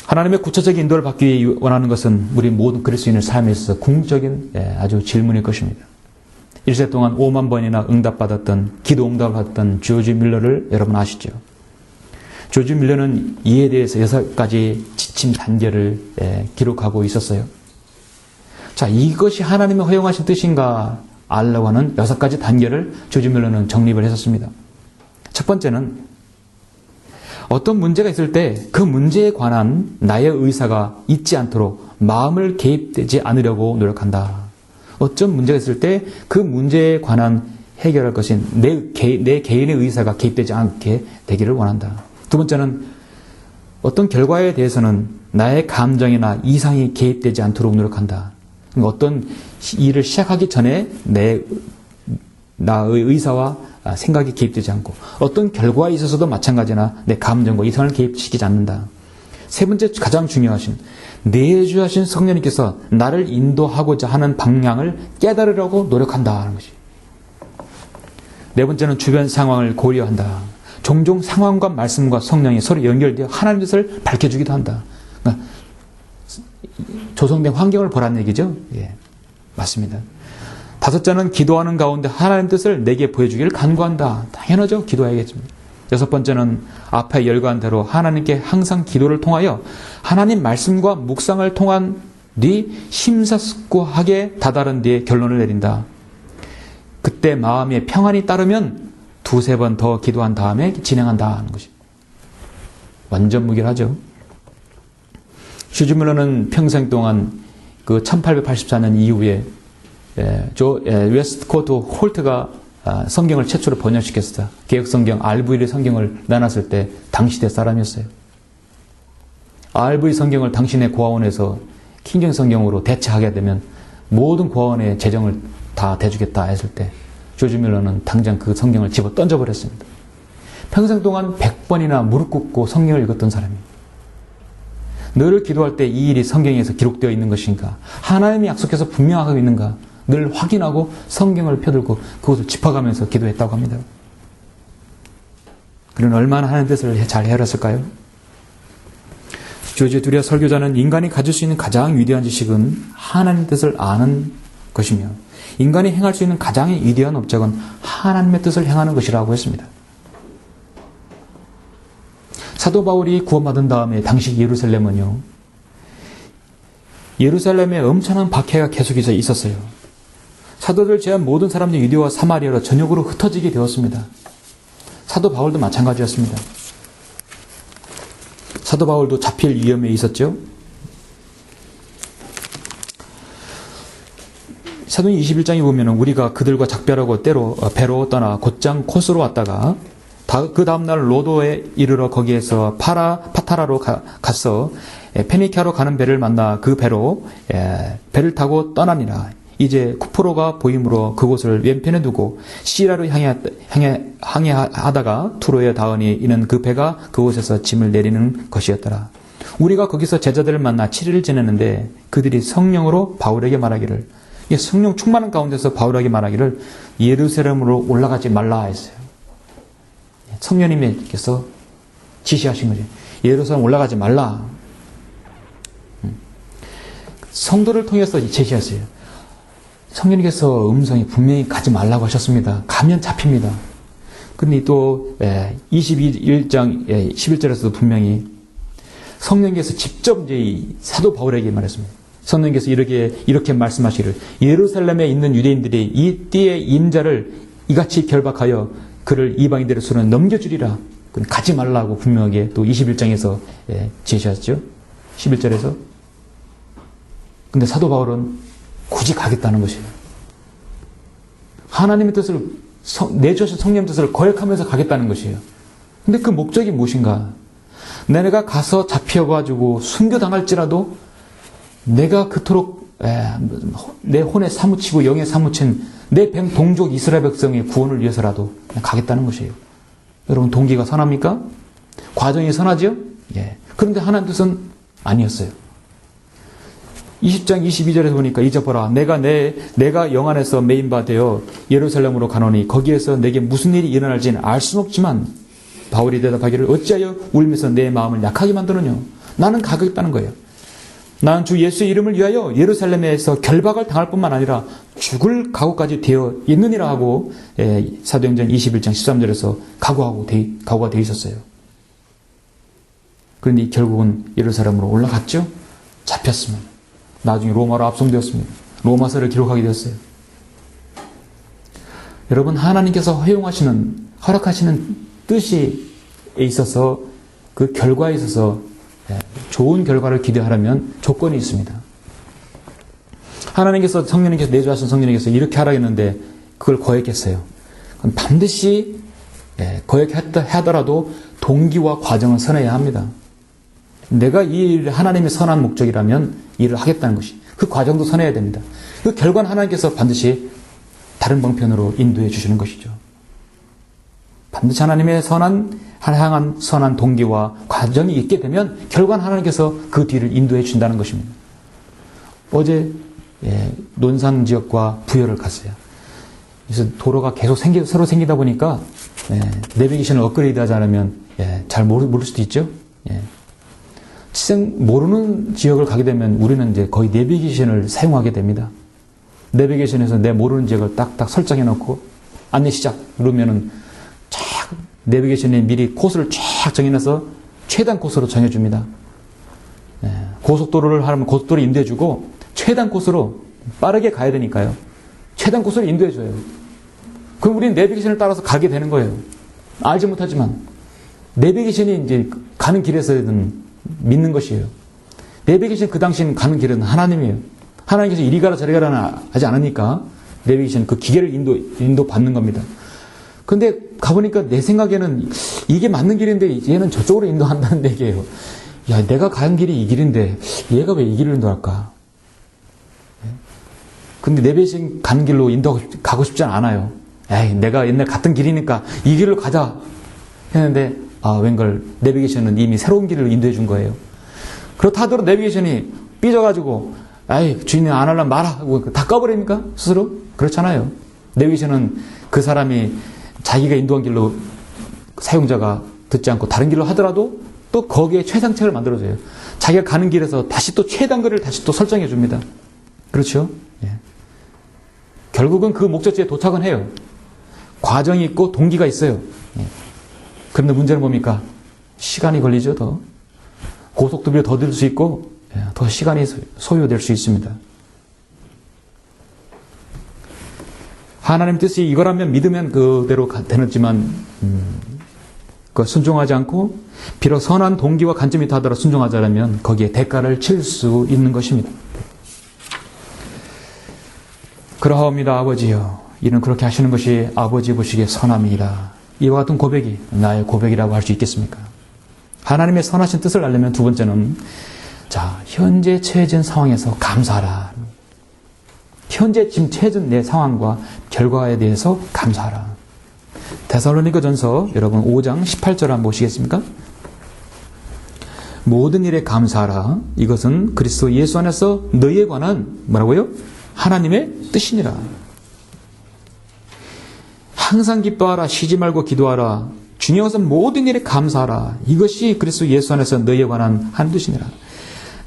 하나님의 구체적인 인도를 받기 원하는 것은 우리 모든 그리스도인의 삶에 있어서 궁극적인 아주 질문일 것입니다. 1세 동안 5만 번이나 응답받았던, 기도 응답을 받았던 조지 밀러를 여러분 아시죠? 조지 밀러는 이에 대해서 6가지 지침 단계를 기록하고 있었어요. 자, 이것이 하나님의 허용하신 뜻인가 알려고 하는 6가지 단계를 조지 밀러는 정립을 했었습니다. 첫 번째는 어떤 문제가 있을 때 그 문제에 관한 나의 의사가 있지 않도록 마음을 개입되지 않으려고 노력한다. 어떤 문제가 있을 때 그 문제에 관한 해결할 것인 내 개인의 의사가 개입되지 않게 되기를 원한다. 두 번째는 어떤 결과에 대해서는 나의 감정이나 이상이 개입되지 않도록 노력한다. 그러니까 어떤 일을 시작하기 전에 나의 의사와 생각이 개입되지 않고 어떤 결과에 있어서도 마찬가지나 내 감정과 이상을 개입시키지 않는다. 세 번째 가장 중요하신 내주하신 성령님께서 나를 인도하고자 하는 방향을 깨달으려고 노력한다 하는 것이. 네 번째는 주변 상황을 고려한다. 종종 상황과 말씀과 성령이 서로 연결되어 하나님의 뜻을 밝혀주기도 한다. 그러니까 조성된 환경을 보라는 얘기죠. 예, 맞습니다. 다섯째는 기도하는 가운데 하나님의 뜻을 내게 보여주기를 간구한다. 당연하죠. 기도해야겠습니다. 여섯 번째는 앞에 열거한 대로 하나님께 항상 기도를 통하여 하나님 말씀과 묵상을 통한 뒤 심사숙고하게 다다른 뒤에 결론을 내린다. 그때 마음의 평안이 따르면 2-3번 더 기도한 다음에 진행한다 하는 것이 완전 무결하죠. 조지 밀러는 평생 동안 그 1884년 이후에 웨스트코트 홀트가 성경을 최초로 번역시켰어요. 개혁성경 RV 성경을 내놨을 때 당시대 사람이었어요. RV 성경을 당신의 고아원에서 킹정 성경으로 대체하게 되면 모든 고아원의 재정을 다 대주겠다 했을 때 조지 밀러는 당장 그 성경을 집어 던져버렸습니다. 평생 동안 100번이나 무릎 꿇고 성경을 읽었던 사람이에요. 늘 기도할 때 이 일이 성경에서 기록되어 있는 것인가, 하나님이 약속해서 분명하고 있는가 늘 확인하고 성경을 펴들고 그것을 짚어가면서 기도했다고 합니다. 그는 얼마나 하나님의 뜻을 잘 헤아렸을까요? 조지 두리아 설교자는 인간이 가질 수 있는 가장 위대한 지식은 하나님의 뜻을 아는 것이며 인간이 행할 수 있는 가장 위대한 업적은 하나님의 뜻을 행하는 것이라고 했습니다. 사도 바울이 구원받은 다음에 당시 예루살렘은요, 예루살렘에 엄청난 박해가 계속해서 있었어요. 사도들 제한 모든 사람들이 유대와 사마리아로 전역으로 흩어지게 되었습니다. 사도 바울도 마찬가지였습니다. 사도 바울도 잡힐 위험에 있었죠. 사도행 21장에 보면 우리가 그들과 작별하고 때로 배로 떠나 곧장 코스로 왔다가 그 다음날 로도에 이르러 거기에서 파타라로 가서 페니키아로 가는 배를 만나 그 배로 배를 타고 떠나니라. 이제 쿠프로가 보이므로 그곳을 왼편에 두고 시라로 항해하다가 투로에 닿으니 이는 그 배가 그곳에서 짐을 내리는 것이었더라. 우리가 거기서 제자들을 만나 7일을 지냈는데 그들이 성령으로 바울에게 말하기를, 성령 충만한 가운데서 바울에게 말하기를 예루살렘으로 올라가지 말라 했어요. 성령님께서 지시하신 거죠. 예루살렘 올라가지 말라. 성도를 통해서 제시했어요. 성령님께서 음성이 분명히 가지 말라고 하셨습니다. 가면 잡힙니다. 근데 또 21장 11절에서도 분명히 성령님께서 직접 이제 사도 바울에게 말했습니다. 성령님께서 이렇게 말씀하시기를 예루살렘에 있는 유대인들이 이 띠의 임자를 이같이 결박하여 그를 이방인들의 손에 넘겨주리라. 가지 말라고 분명하게 또 21장에서 제시하셨죠. 11절에서. 근데 사도 바울은 굳이 가겠다는 것이에요. 하나님의 뜻을, 내주신 성령의 뜻을 거역하면서 가겠다는 것이에요. 근데 그 목적이 무엇인가? 내가 가서 잡혀가지고 순교당할지라도 내가 그토록 내 혼에 사무치고 영에 사무친 내 동족 이스라엘 백성의 구원을 위해서라도 가겠다는 것이에요. 여러분, 동기가 선합니까? 과정이 선하죠? 예. 그런데 하나님 뜻은 아니었어요. 20장 22절에서 보니까 잊어보라. 내가 영 안에서 메인바 되어 예루살렘으로 가노니 거기에서 내게 무슨 일이 일어날지는 알 수는 없지만 바울이 대답하기를 어찌하여 울면서 내 마음을 약하게 만드느냐. 나는 가겠다는 거예요. 나는 주 예수의 이름을 위하여 예루살렘에서 결박을 당할 뿐만 아니라 죽을 각오까지 되어 있느니라 하고 사도행전 21장 13절에서 각오가 되어 있었어요. 그런데 결국은 예루살렘으로 올라갔죠. 잡혔습니다. 나중에 로마로 압송되었습니다. 로마서를 기록하게 되었어요. 여러분, 하나님께서 허락하시는 뜻이 있어서 그 결과에 있어서 좋은 결과를 기대하려면 조건이 있습니다. 하나님께서 내주하신 성령님께서 이렇게 하라 했는데 그걸 거역했어요. 그럼 반드시 거역하더라도 동기와 과정을 선해야 합니다. 내가 이 일을 하나님의 선한 목적이라면 일을 하겠다는 것이, 그 과정도 선해야 됩니다. 그 결과는 하나님께서 반드시 다른 방편으로 인도해 주시는 것이죠. 반드시 하나님의 향한 선한 동기와 과정이 있게 되면 결과는 하나님께서 그 뒤를 인도해 준다는 것입니다. 어제 논산 지역과 부여를 갔어요. 그래서 도로가 계속 새로 생기다 보니까 내비게이션을 업그레이드하지 않으면 잘 모를 수도 있죠. 모르는 지역을 가게 되면 우리는 이제 거의 내비게이션을 사용하게 됩니다. 내비게이션에서 내 모르는 지역을 딱딱 설정해 놓고 안내 시작 누르면은 쫙 내비게이션에 미리 코스를 쫙 정해놔서 최단 코스로 정해줍니다. 고속도로를 하면 고속도로 인도해주고 최단 코스로 빠르게 가야 되니까요. 최단 코스로 인도해줘요. 그럼 우리는 내비게이션을 따라서 가게 되는 거예요. 알지 못하지만 내비게이션이 이제 가는 길에서는 믿는 것이에요. 내비게이션 그 당시는 가는 길은 하나님이에요. 하나님께서 이리 가라 저리 가라 하지 않으니까 내비게이션 그 기계를 인도 받는 겁니다. 근데 가보니까 내 생각에는 이게 맞는 길인데 얘는 저쪽으로 인도한다는 얘기예요. 야, 내가 가는 길이 이 길인데 얘가 왜 이 길을 인도할까? 근데 내비게이션 가는 길로 가고 싶지 않아요. 에이, 내가 옛날 갔던 길이니까 이 길로 가자 했는데 웬걸 내비게이션은 이미 새로운 길을 인도해 준 거예요. 그렇다 하더라도 내비게이션이 삐져가지고 주인이 안 하려면 말하고 다 꺼버립니까? 스스로? 그렇잖아요. 내비게이션은 그 사람이 자기가 인도한 길로 사용자가 듣지 않고 다른 길로 하더라도 또 거기에 최상책을 만들어줘요. 자기가 가는 길에서 다시 또 최단거리를 다시 또 설정해 줍니다. 그렇죠? 결국은 그 목적지에 도착은 해요. 과정이 있고 동기가 있어요. 그런데 문제는 뭡니까? 시간이 걸리죠, 더. 고속도로를 더 들 수 있고, 더 시간이 소요될 수 있습니다. 하나님 뜻이 이거라면 믿으면 그대로 되었지만, 순종하지 않고 비록 선한 동기와 관점이 있다 하더라도 순종하지 않으면 거기에 대가를 칠 수 있는 것입니다. 그러하옵니다 아버지여. 이는 그렇게 하시는 것이 아버지 보시기에 선함이니라. 이와 같은 고백이 나의 고백이라고 할 수 있겠습니까? 하나님의 선하신 뜻을 알려면 두 번째는 현재 처해진 상황에서 감사하라. 현재 지금 처해진 내 상황과 결과에 대해서 감사하라. 데살로니가전서 여러분 5장 18절 한번 보시겠습니까? 모든 일에 감사하라. 이것은 그리스도 예수 안에서 너희에 관한 뭐라고요? 하나님의 뜻이니라. 항상 기뻐하라. 쉬지 말고 기도하라. 중요한 것은 모든 일에 감사하라. 이것이 그리스도 예수 안에서 너희에 관한 한 뜻이니라.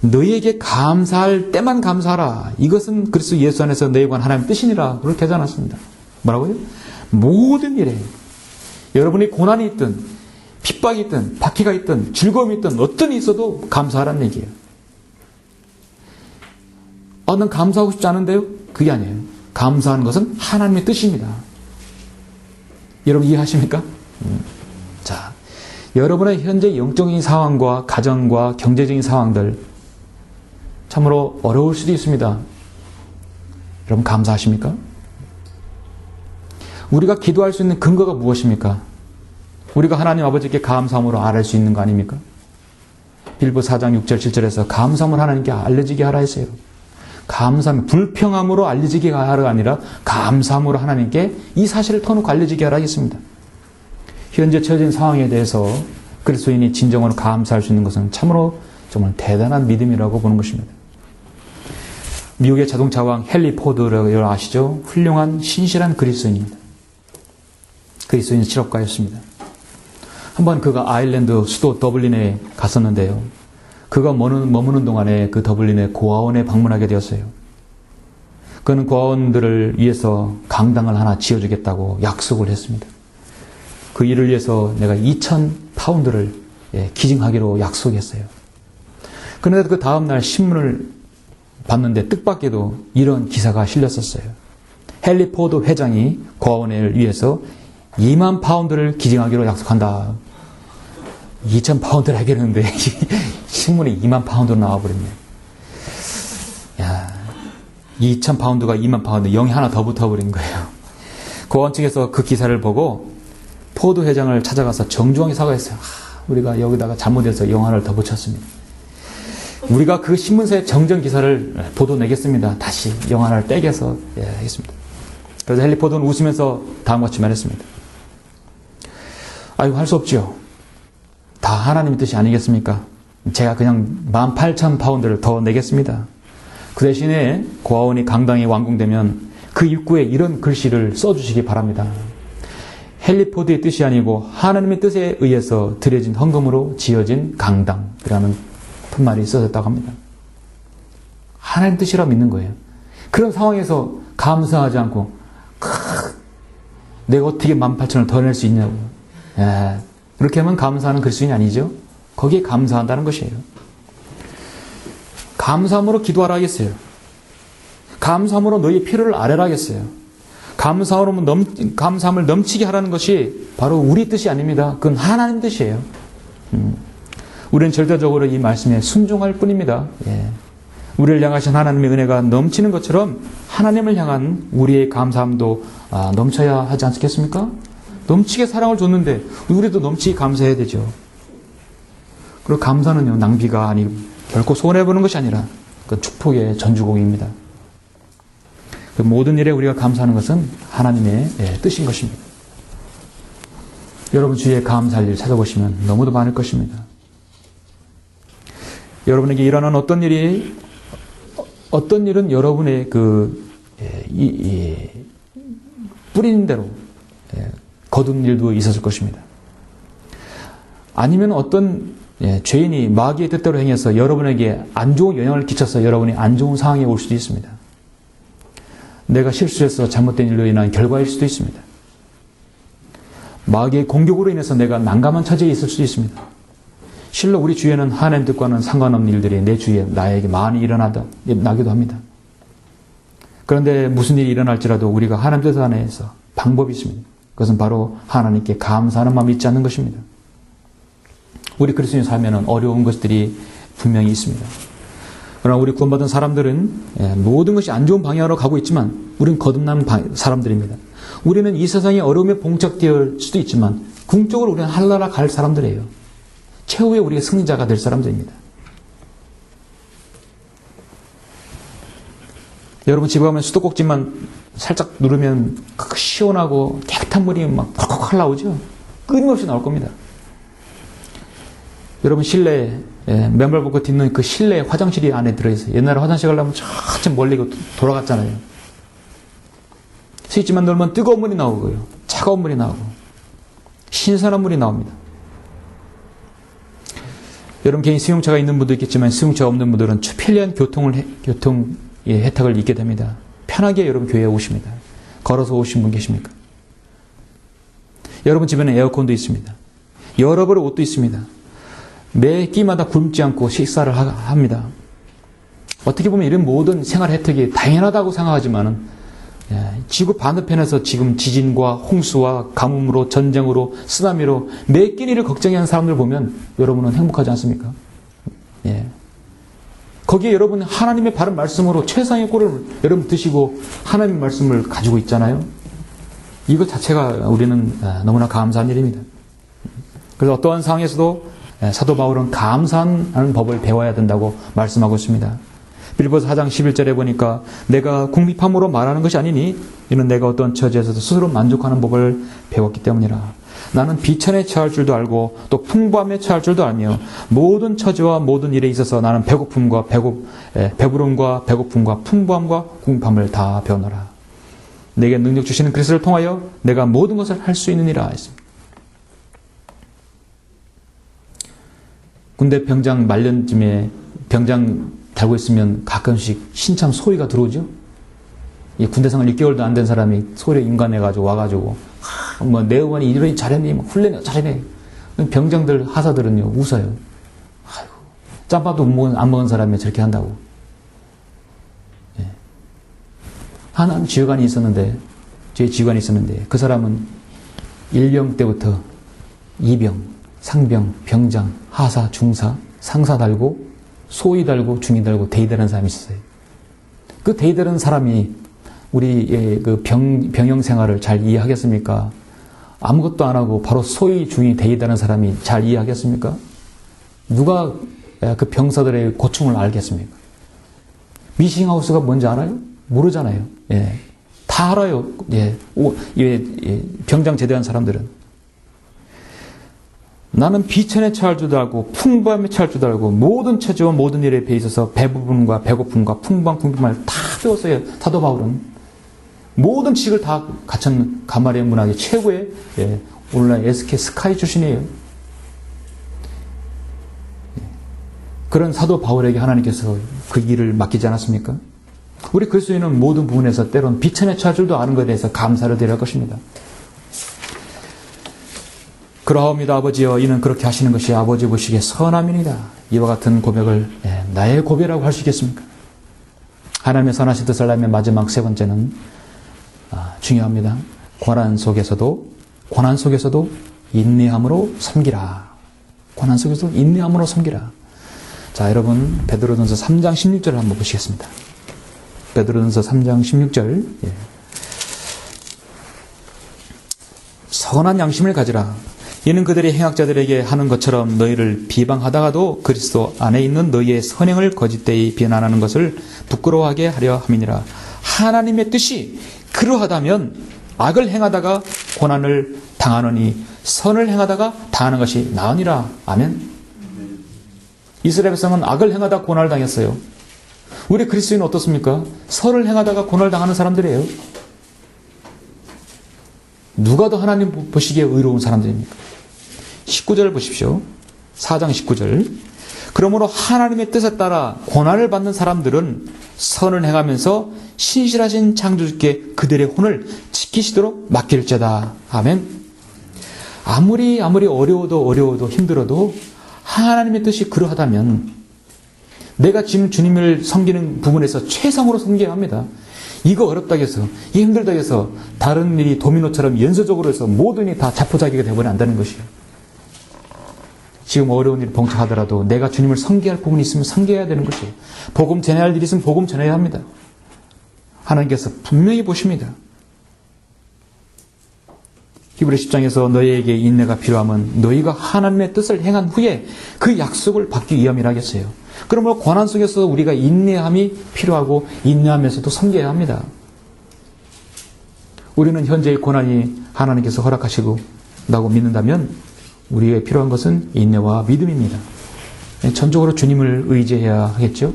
너희에게 감사할 때만 감사하라. 이것은 그리스도 예수 안에서 너희에 관한 하나님의 뜻이니라. 그렇게 하지 않았습니다. 뭐라고요? 모든 일에 여러분이 고난이 있든 핍박이 있든 박해가 있든 즐거움이 있든 어떤 일이 있어도 감사하라는 얘기예요. 난 감사하고 싶지 않은데요? 그게 아니에요. 감사하는 것은 하나님의 뜻입니다. 여러분 이해하십니까? 자, 여러분의 현재 영적인 상황과 가정과 경제적인 상황들 참으로 어려울 수도 있습니다. 여러분 감사하십니까? 우리가 기도할 수 있는 근거가 무엇입니까? 우리가 하나님 아버지께 감사함으로 알할 수 있는 거 아닙니까? 빌보 4장 6절 7절에서 감사함을 하나님께 알려지게 하라 했어요. 감사함, 불평함으로 알려지게 하라가 아니라 감사함으로 하나님께 이 사실을 터놓고 알려지게 하라 했습니다. 현재 처해진 상황에 대해서 그리스도인이 진정으로 감사할 수 있는 것은 참으로 정말 대단한 믿음이라고 보는 것입니다. 미국의 자동차왕 헨리 포드를 아시죠? 훌륭한 신실한 그리스도인입니다. 그리스도인 실업가였습니다. 한번 그가 아일랜드 수도 더블린에 갔었는데요. 그가 머무는 동안에 그 더블린의 고아원에 방문하게 되었어요. 그는 고아원들을 위해서 강당을 하나 지어주겠다고 약속을 했습니다. 그 일을 위해서 내가 2,000파운드를 기증하기로 약속했어요. 그런데 그 다음날 신문을 봤는데 뜻밖에도 이런 기사가 실렸었어요. 헨리 포드 회장이 고아원을 위해서 2만 파운드를 기증하기로 약속한다. 2,000파운드를 하겠는데 신문에 2만 파운드로 나와버렸네. 야, 2,000파운드가 2만 파운드 0이 하나 더 붙어버린 거예요. 고아원 측에서 그 기사를 보고 포드 회장을 찾아가서 정중하게 사과했어요. 우리가 여기다가 잘못해서 0 하나를 더 붙였습니다. 우리가 그 신문사의 정정 기사를 보도 내겠습니다. 다시 0 하나를 떼겨서 하겠습니다. 그래서 헨리 포드는 웃으면서 다음과 같이 말했습니다. 아이고 할 수 없지요. 다 하나님의 뜻이 아니겠습니까? 제가 그냥 18,000파운드를 더 내겠습니다. 그 대신에 고아원이 강당이 완공되면 그 입구에 이런 글씨를 써주시기 바랍니다. 헨리 포드의 뜻이 아니고 하나님의 뜻에 의해서 드려진 헌금으로 지어진 강당이라는 말이 써졌다고 합니다. 하나님 뜻이라 믿는 거예요. 그런 상황에서 감사하지 않고 내가 어떻게 18,000을 더 낼 수 있냐고. 그렇게 하면 감사하는 그리스도인이 아니죠. 거기에 감사한다는 것이에요. 감사함으로 기도하라 하겠어요. 감사함으로 너희 필요를 아뢰라 하겠어요. 감사함을 넘치게 하라는 것이 바로 우리 뜻이 아닙니다. 그건 하나님 뜻이에요. 우리는 절대적으로 이 말씀에 순종할 뿐입니다. 우리를 향하신 하나님의 은혜가 넘치는 것처럼 하나님을 향한 우리의 감사함도 넘쳐야 하지 않겠습니까? 넘치게 사랑을 줬는데 우리도 넘치게 감사해야 되죠. 그리고 감사는요, 낭비가 아니고 결코 손해보는 것이 아니라 그 축복의 전주곡입니다. 그 모든 일에 우리가 감사하는 것은 하나님의 뜻인 것입니다. 여러분 주위에 감사할 일 찾아보시면 너무도 많을 것입니다. 여러분에게 일어난 어떤 일은 여러분의 뿌리는 대로 거둔 일도 있었을 것입니다. 아니면 어떤 죄인이 마귀의 뜻대로 행해서 여러분에게 안 좋은 영향을 끼쳐서 여러분이 안 좋은 상황에 올 수도 있습니다. 내가 실수해서 잘못된 일로 인한 결과일 수도 있습니다. 마귀의 공격으로 인해서 내가 난감한 처지에 있을 수도 있습니다. 실로 우리 주위에는 하나님 뜻과는 상관없는 일들이 내 주위에 나에게 많이 나기도 합니다. 그런데 무슨 일이 일어날지라도 우리가 하나님 뜻 안에서 방법이 있습니다. 그것은 바로 하나님께 감사하는 마음이 있지 않는 것입니다. 우리 그리스도인 삶에는 어려운 것들이 분명히 있습니다. 그러나 우리 구원받은 사람들은 모든 것이 안 좋은 방향으로 가고 있지만 우리는 거듭난 사람들입니다. 우리는 이 세상의 어려움에 봉착될 수도 있지만 궁극적으로 우리는 하늘나라 갈 사람들이에요. 최후의 우리가 승리자가 될 사람들입니다. 여러분 집에 가면 수도꼭지만 살짝 누르면 시원하고 깨끗한 물이 막 펄펄 나오죠. 끊임없이 나올 겁니다. 여러분 실내에 맨발 벗고 딛는 그 실내 화장실이 안에 들어있어요. 옛날에 화장실 가려면 저쪽 멀리 돌아갔잖아요. 스위치만 누르면 뜨거운 물이 나오고요. 차가운 물이 나오고 신선한 물이 나옵니다. 여러분 개인 승용차가 있는 분도 있겠지만 승용차가 없는 분들은 편리한 교통 혜택을 잊게 됩니다. 편하게 여러분 교회에 오십니다. 걸어서 오신 분 계십니까? 여러분 집에는 에어컨도 있습니다. 여러 벌의 옷도 있습니다. 매 끼마다 굶지 않고 식사를 합니다. 어떻게 보면 이런 모든 생활 혜택이 당연하다고 생각하지만은 지구 반대편에서 지금 지진과 홍수와 가뭄으로 전쟁으로 쓰나미로 매 끼니를 걱정하는 사람들 보면 여러분은 행복하지 않습니까? 거기에 여러분 하나님의 바른 말씀으로 최상의 꼴을 여러분 드시고 하나님의 말씀을 가지고 있잖아요. 이것 자체가 우리는 너무나 감사한 일입니다. 그래서 어떠한 상황에서도 사도 바울은 감사하는 법을 배워야 된다고 말씀하고 있습니다. 빌보서 4장 11절에 보니까 내가 궁핍함으로 말하는 것이 아니니 이는 내가 어떤 처지에서도 스스로 만족하는 법을 배웠기 때문이라. 나는 비천에 처할 줄도 알고 또 풍부함에 처할 줄도 알며 모든 처지와 모든 일에 있어서 나는 배고픔과 배부름과 배고픔과 풍부함과 궁핍함을 다 배우노라. 내게 능력 주시는 그리스도를 통하여 내가 모든 것을 할 수 있느니라 했습니다. 군대 병장 말년쯤에 병장 달고 있으면 가끔씩 신참 소위가 들어오죠. 이 군대생활 6개월도 안 된 사람이 소리에 인간해가지고 와가지고 내 의원이 이러니 잘했니? 훈련이 잘했네. 병장들 하사들은요 웃어요. 아이고, 짬밥도 안 먹은 사람이 저렇게 한다고. 하나는 지휘관이 있었는데 제 지휘관이 있었는데 그 사람은 1병 때부터 2병, 상병, 병장, 하사, 중사, 상사 달고 소위 달고 중위 달고 대위 달은 사람이 있었어요. 그 대위 달은 사람이 우리의 그 병영 생활을 잘 이해하겠습니까? 아무것도 안 하고 바로 소위 중위 대위 달은 사람이 잘 이해하겠습니까? 누가 그 병사들의 고충을 알겠습니까? 미싱하우스가 뭔지 알아요? 모르잖아요. 다 알아요. 병장 제대한 사람들은. 나는 비천에 처할 줄도 알고 풍부함에 처할 줄도 알고 모든 처지와 모든 일에 배 있어서 배부분과 배고픔과 풍부함, 궁핍함을 다 배웠어요. 사도 바울은 모든 지식을 다 갖춘 가마리엘 문학의 최고의 오늘날 SK 스카이 출신이에요. 그런 사도 바울에게 하나님께서 그 일을 맡기지 않았습니까? 우리 그리스도인은 모든 부분에서 때론 비천에 처할 줄도 아는 것에 대해서 감사를 드려야 할 것입니다. 그러하옵니다 아버지여 이는 그렇게 하시는 것이 아버지 보시기에 선함이니이다. 이와 같은 고백을 나의 고백이라고 할 수 있겠습니까? 하나님의 선하신 뜻을 알면 마지막 세 번째는 중요합니다. 고난 속에서도 인내함으로 섬기라. 고난 속에서도 인내함으로 섬기라. 자 여러분 베드로전서 3장 16절을 한번 보시겠습니다. 베드로전서 3장 16절 선한 양심을 가지라. 이는 그들이 행악자들에게 하는 것처럼 너희를 비방하다가도 그리스도 안에 있는 너희의 선행을 거짓되이 비난하는 것을 부끄러워하게 하려 함이니라. 하나님의 뜻이 그러하다면 악을 행하다가 고난을 당하느니 선을 행하다가 당하는 것이 나으니라. 아멘. 이스라엘 백성은 악을 행하다 고난을 당했어요. 우리 그리스도인은 어떻습니까? 선을 행하다가 고난을 당하는 사람들이에요. 누가 더 하나님 보시기에 의로운 사람들입니까? 19절 보십시오. 4장 19절. 그러므로 하나님의 뜻에 따라 고난을 받는 사람들은 선을 행하면서 신실하신 창조주께 그들의 혼을 지키시도록 맡길지어다. 아멘. 아무리 어려워도 힘들어도 하나님의 뜻이 그러하다면 내가 지금 주님을 섬기는 부분에서 최상으로 섬겨야 합니다. 이거 어렵다고 해서 이게 힘들다고 해서 다른 일이 도미노처럼 연쇄적으로 해서 모든 일이 다 자포자기가 되어버리면 안 되는 것이에요. 지금 어려운 일을 봉착하더라도 내가 주님을 섬겨야 할 부분이 있으면 섬겨야 되는 거죠. 복음 전해야 할 일이 있으면 복음 전해야 합니다. 하나님께서 분명히 보십니다. 히브리 10장에서 너희에게 인내가 필요하면 너희가 하나님의 뜻을 행한 후에 그 약속을 받기 위함이라 하겠어요. 그러므로 고난 속에서 우리가 인내함이 필요하고 인내하면서도 섬겨야 합니다. 우리는 현재의 고난이 하나님께서 허락하시고 라고 믿는다면 우리에게 필요한 것은 인내와 믿음입니다. 전적으로 주님을 의지해야 하겠죠.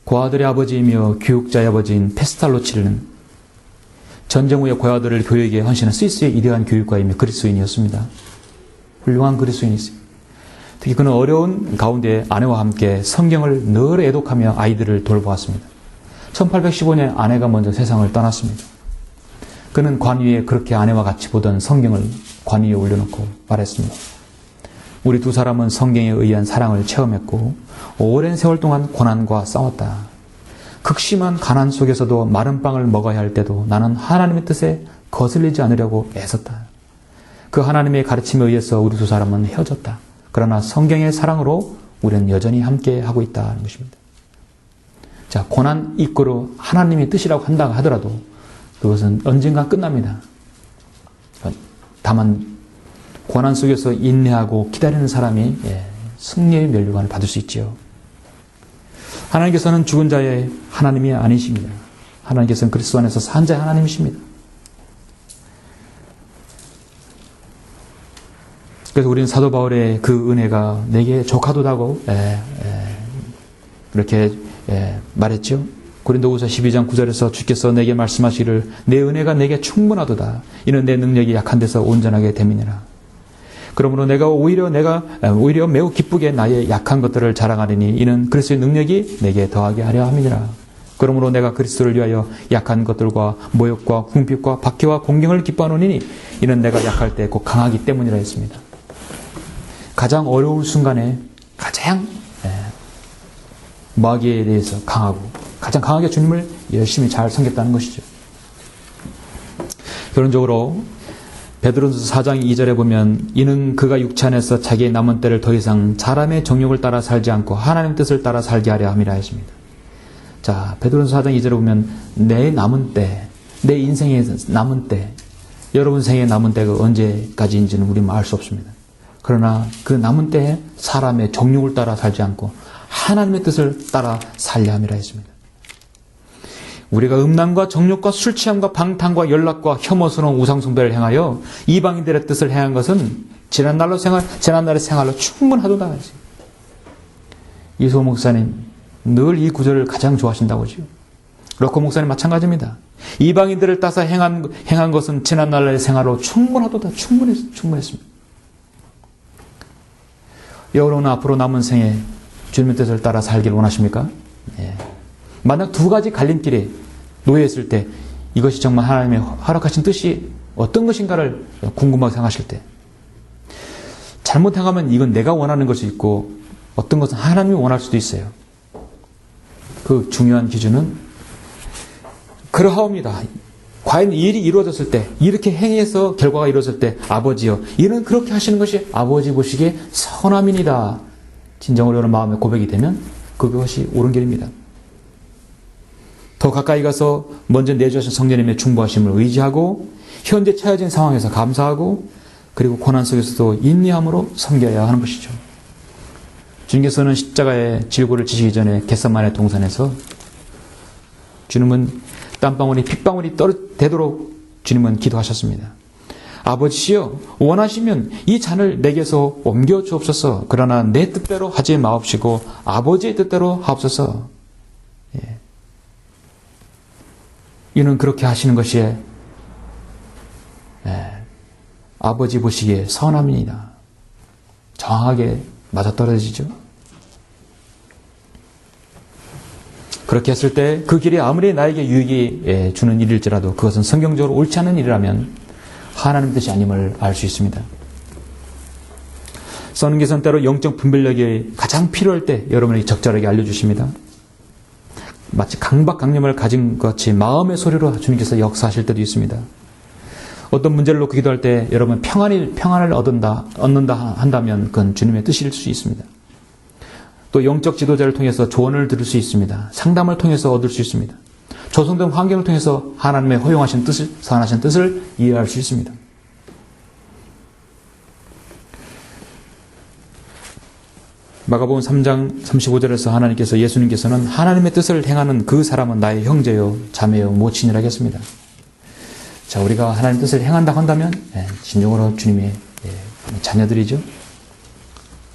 고아들의 아버지이며 교육자의 아버지인 페스탈로치는 전쟁 후에 고아들을 교육에 헌신한 스위스의 이대한 교육가이며 그리스도인이었습니다. 훌륭한 그리스도인이었습니다. 특히 그는 어려운 가운데 아내와 함께 성경을 늘 애독하며 아이들을 돌보았습니다. 1815년에 아내가 먼저 세상을 떠났습니다. 그는 관 위에 그렇게 아내와 같이 보던 성경을 관 위에 올려놓고 말했습니다. 우리 두 사람은 성경에 의한 사랑을 체험했고 오랜 세월 동안 고난과 싸웠다. 극심한 가난 속에서도 마른 빵을 먹어야 할 때도 나는 하나님의 뜻에 거슬리지 않으려고 애썼다. 그 하나님의 가르침에 의해서 우리 두 사람은 헤어졌다. 그러나 성경의 사랑으로 우리는 여전히 함께 하고 있다는 것입니다. 자, 고난 이끌어 하나님의 뜻이라고 한다 하더라도 그것은 언젠가 끝납니다. 다만 고난 속에서 인내하고 기다리는 사람이 승리의 면류관을 받을 수 있지요. 하나님께서는 죽은 자의 하나님이 아니십니다. 하나님께서는 그리스도 안에서 산 자의 하나님이십니다. 그래서 우리는 사도 바울의 그 은혜가 내게 족하도다고 이렇게 말했죠. 고린도후서 12장 9절에서 주께서 내게 말씀하시기를 내 은혜가 내게 충분하도다. 이는 내 능력이 약한 데서 온전하게 됨이니라. 그러므로 내가 오히려 매우 기쁘게 나의 약한 것들을 자랑하리니 이는 그리스도의 능력이 내게 더하게 하려 함이니라. 그러므로 내가 그리스도를 위하여 약한 것들과 모욕과 궁핍과 박해와 공경을 기뻐하노니 이는 내가 약할 때 곧 강하기 때문이라 했습니다. 가장 어려운 순간에 가장 마귀에 대해서 강하고 가장 강하게 주님을 열심히 잘 섬겼다는 것이죠. 결론적으로 베드로전서 4장 2절에 보면 이는 그가 육체 안에서 자기의 남은 때를 더 이상 사람의 정욕을 따라 살지 않고 하나님의 뜻을 따라 살게 하려 함이라 했습니다. 자, 베드로전서 4장 2절에 보면 내 남은 때, 내 인생의 남은 때, 여러분 생의 남은 때가 언제까지인지는 우리는 알 수 없습니다. 그러나 그 남은 때에 사람의 정욕을 따라 살지 않고 하나님의 뜻을 따라 살려 함이라 했습니다. 우리가 음란과 정욕과 술 취함과 방탕과 연락과 혐오스러운 우상숭배를 행하여 이방인들의 뜻을 행한 것은 지난날의 생활로 충분하도다. 이소 목사님 늘 이 구절을 가장 좋아하신다고 하죠. 로코 목사님 마찬가지입니다. 이방인들을 따서 행한 것은 지난날의 생활로 충분하도다. 충분했습니다. 여러분은 앞으로 남은 생에 주님의 뜻을 따라 살기를 원하십니까? 만약 두 가지 갈림길에 놓여 있을 때 이것이 정말 하나님의 허락하신 뜻이 어떤 것인가를 궁금하게 생각하실 때 잘못 행하면 이건 내가 원하는 것이 있고 어떤 것은 하나님이 원할 수도 있어요. 그 중요한 기준은 그러하옵니다. 과연 이 일이 이루어졌을 때 이렇게 행해서 결과가 이루어졌을 때 아버지여 이는 그렇게 하시는 것이 아버지 보시기에 선함이니이다. 진정으로 여러분 마음의 고백이 되면 그것이 옳은 길입니다. 더 가까이 가서 먼저 내주하신 성령님의 중보하심을 의지하고 현재 처해진 상황에서 감사하고 그리고 고난 속에서도 인내함으로 섬겨야 하는 것이죠. 주님께서는 십자가의 질고를 지시기 전에 겟세마네 동산에서 주님은 땀방울이 핏방울이 되도록 주님은 기도하셨습니다. 아버지시여 원하시면 이 잔을 내게서 옮겨 주옵소서. 그러나 내 뜻대로 하지 마옵시고 아버지의 뜻대로 하옵소서. 이는 그렇게 하시는 것이 아버지 보시기에 선함이니이다. 정확하게 맞아떨어지죠. 그렇게 했을 때 그 길이 아무리 나에게 유익이 주는 일일지라도 그것은 성경적으로 옳지 않은 일이라면 하나님 뜻이 아님을 알 수 있습니다. 선교사는 때로 영적 분별력이 가장 필요할 때 여러분에게 적절하게 알려주십니다. 마치 강박강림을 가진 것 같이 마음의 소리로 주님께서 역사하실 때도 있습니다. 어떤 문제를 놓고 기도할 때 여러분 평안을 얻는다 한다면 그건 주님의 뜻일 수 있습니다. 또 영적 지도자를 통해서 조언을 들을 수 있습니다. 상담을 통해서 얻을 수 있습니다. 조성된 환경을 통해서 하나님의 허용하신 뜻을, 선하신 뜻을 이해할 수 있습니다. 마가복음 3장 35절에서 하나님께서 예수님께서는 하나님의 뜻을 행하는 그 사람은 나의 형제요 자매요 모친이라 했습니다. 자, 우리가 하나님의 뜻을 행한다 한다면 진정으로 주님의 자녀들이죠.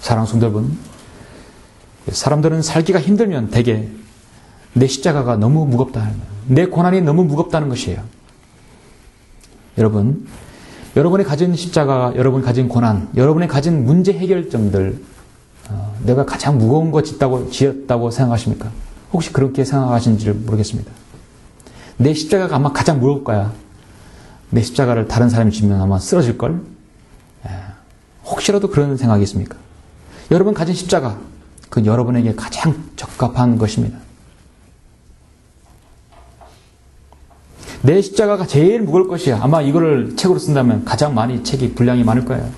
사랑하는 성도 여러분, 사람들은 살기가 힘들면 대개 내 십자가가 너무 무겁다, 내 고난이 너무 무겁다는 것이에요. 여러분, 여러분이 가진 십자가, 여러분이 가진 고난, 여러분이 가진 문제 해결점들, 내가 가장 무거운 거 지었다고 생각하십니까? 혹시 그렇게 생각하시는지를 모르겠습니다. 내 십자가가 아마 가장 무거울 거야. 내 십자가를 다른 사람이 지면 아마 쓰러질걸? 혹시라도 그런 생각이 있습니까? 여러분 가진 십자가, 그건 여러분에게 가장 적합한 것입니다. 내 십자가가 제일 무거울 것이야. 아마 이거를 책으로 쓴다면 가장 분량이 많을 거예요.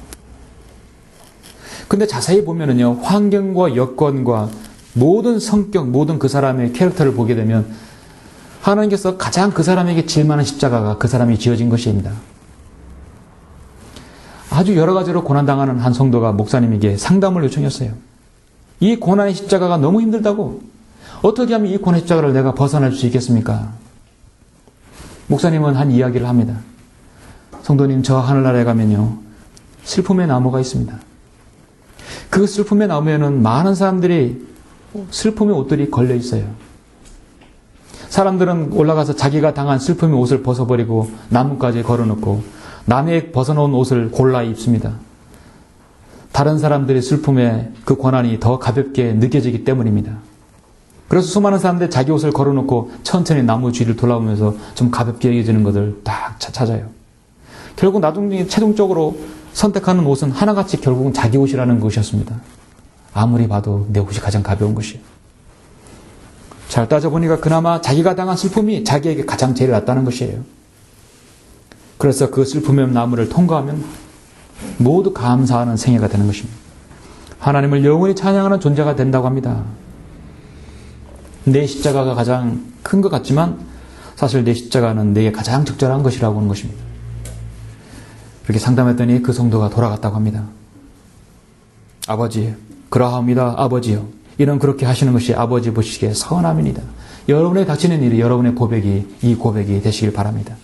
근데 자세히 보면은요, 환경과 여건과 모든 성격, 모든 그 사람의 캐릭터를 보게 되면 하나님께서 가장 그 사람에게 질 만한 십자가가 그 사람이 지어진 것입니다. 아주 여러 가지로 고난당하는 한 성도가 목사님에게 상담을 요청했어요. 이 고난의 십자가가 너무 힘들다고, 어떻게 하면 이 고난의 십자가를 내가 벗어날 수 있겠습니까? 목사님은 한 이야기를 합니다. 성도님, 저 하늘나라에 가면요, 슬픔의 나무가 있습니다. 그 슬픔의 나무에는 많은 사람들이 슬픔의 옷들이 걸려 있어요. 사람들은 올라가서 자기가 당한 슬픔의 옷을 벗어버리고 나무까지 걸어놓고 남의 벗어놓은 옷을 골라 입습니다. 다른 사람들의 슬픔에 그 고난이 더 가볍게 느껴지기 때문입니다. 그래서 수많은 사람들이 자기 옷을 걸어놓고 천천히 나무 주위를 돌아보면서 좀 가볍게 여겨지는 것을 딱 찾아요. 결국 나중에 최종적으로 선택하는 옷은 하나같이 결국은 자기 옷이라는 것이었습니다. 아무리 봐도 내 옷이 가장 가벼운 것이에요. 잘 따져보니까 그나마 자기가 당한 슬픔이 자기에게 가장 제일 낫다는 것이에요. 그래서 그 슬픔의 나무를 통과하면 모두 감사하는 생애가 되는 것입니다. 하나님을 영원히 찬양하는 존재가 된다고 합니다. 내 십자가가 가장 큰 것 같지만 사실 내 십자가는 내게 가장 적절한 것이라고 하는 것입니다. 그렇게 상담했더니 그 성도가 돌아갔다고 합니다. 아버지, 그러하옵니다. 아버지요. 이런 그렇게 하시는 것이 아버지 보시기에 선함입니다. 여러분의 닥치는 일이 여러분의 고백이 이 고백이 되시길 바랍니다.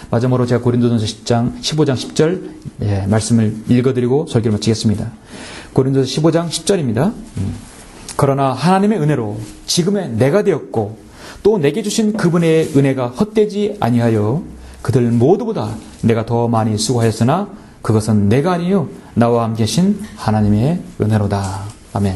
마지막으로 제가 고린도전서 15장 10절 말씀을 읽어드리고 설교를 마치겠습니다. 고린도전서 15장 10절입니다. 그러나 하나님의 은혜로 지금의 내가 되었고 또 내게 주신 그분의 은혜가 헛되지 아니하여 그들 모두보다 내가 더 많이 수고하였으나 그것은 내가 아니요 나와 함께 계신 하나님의 은혜로다. 아멘.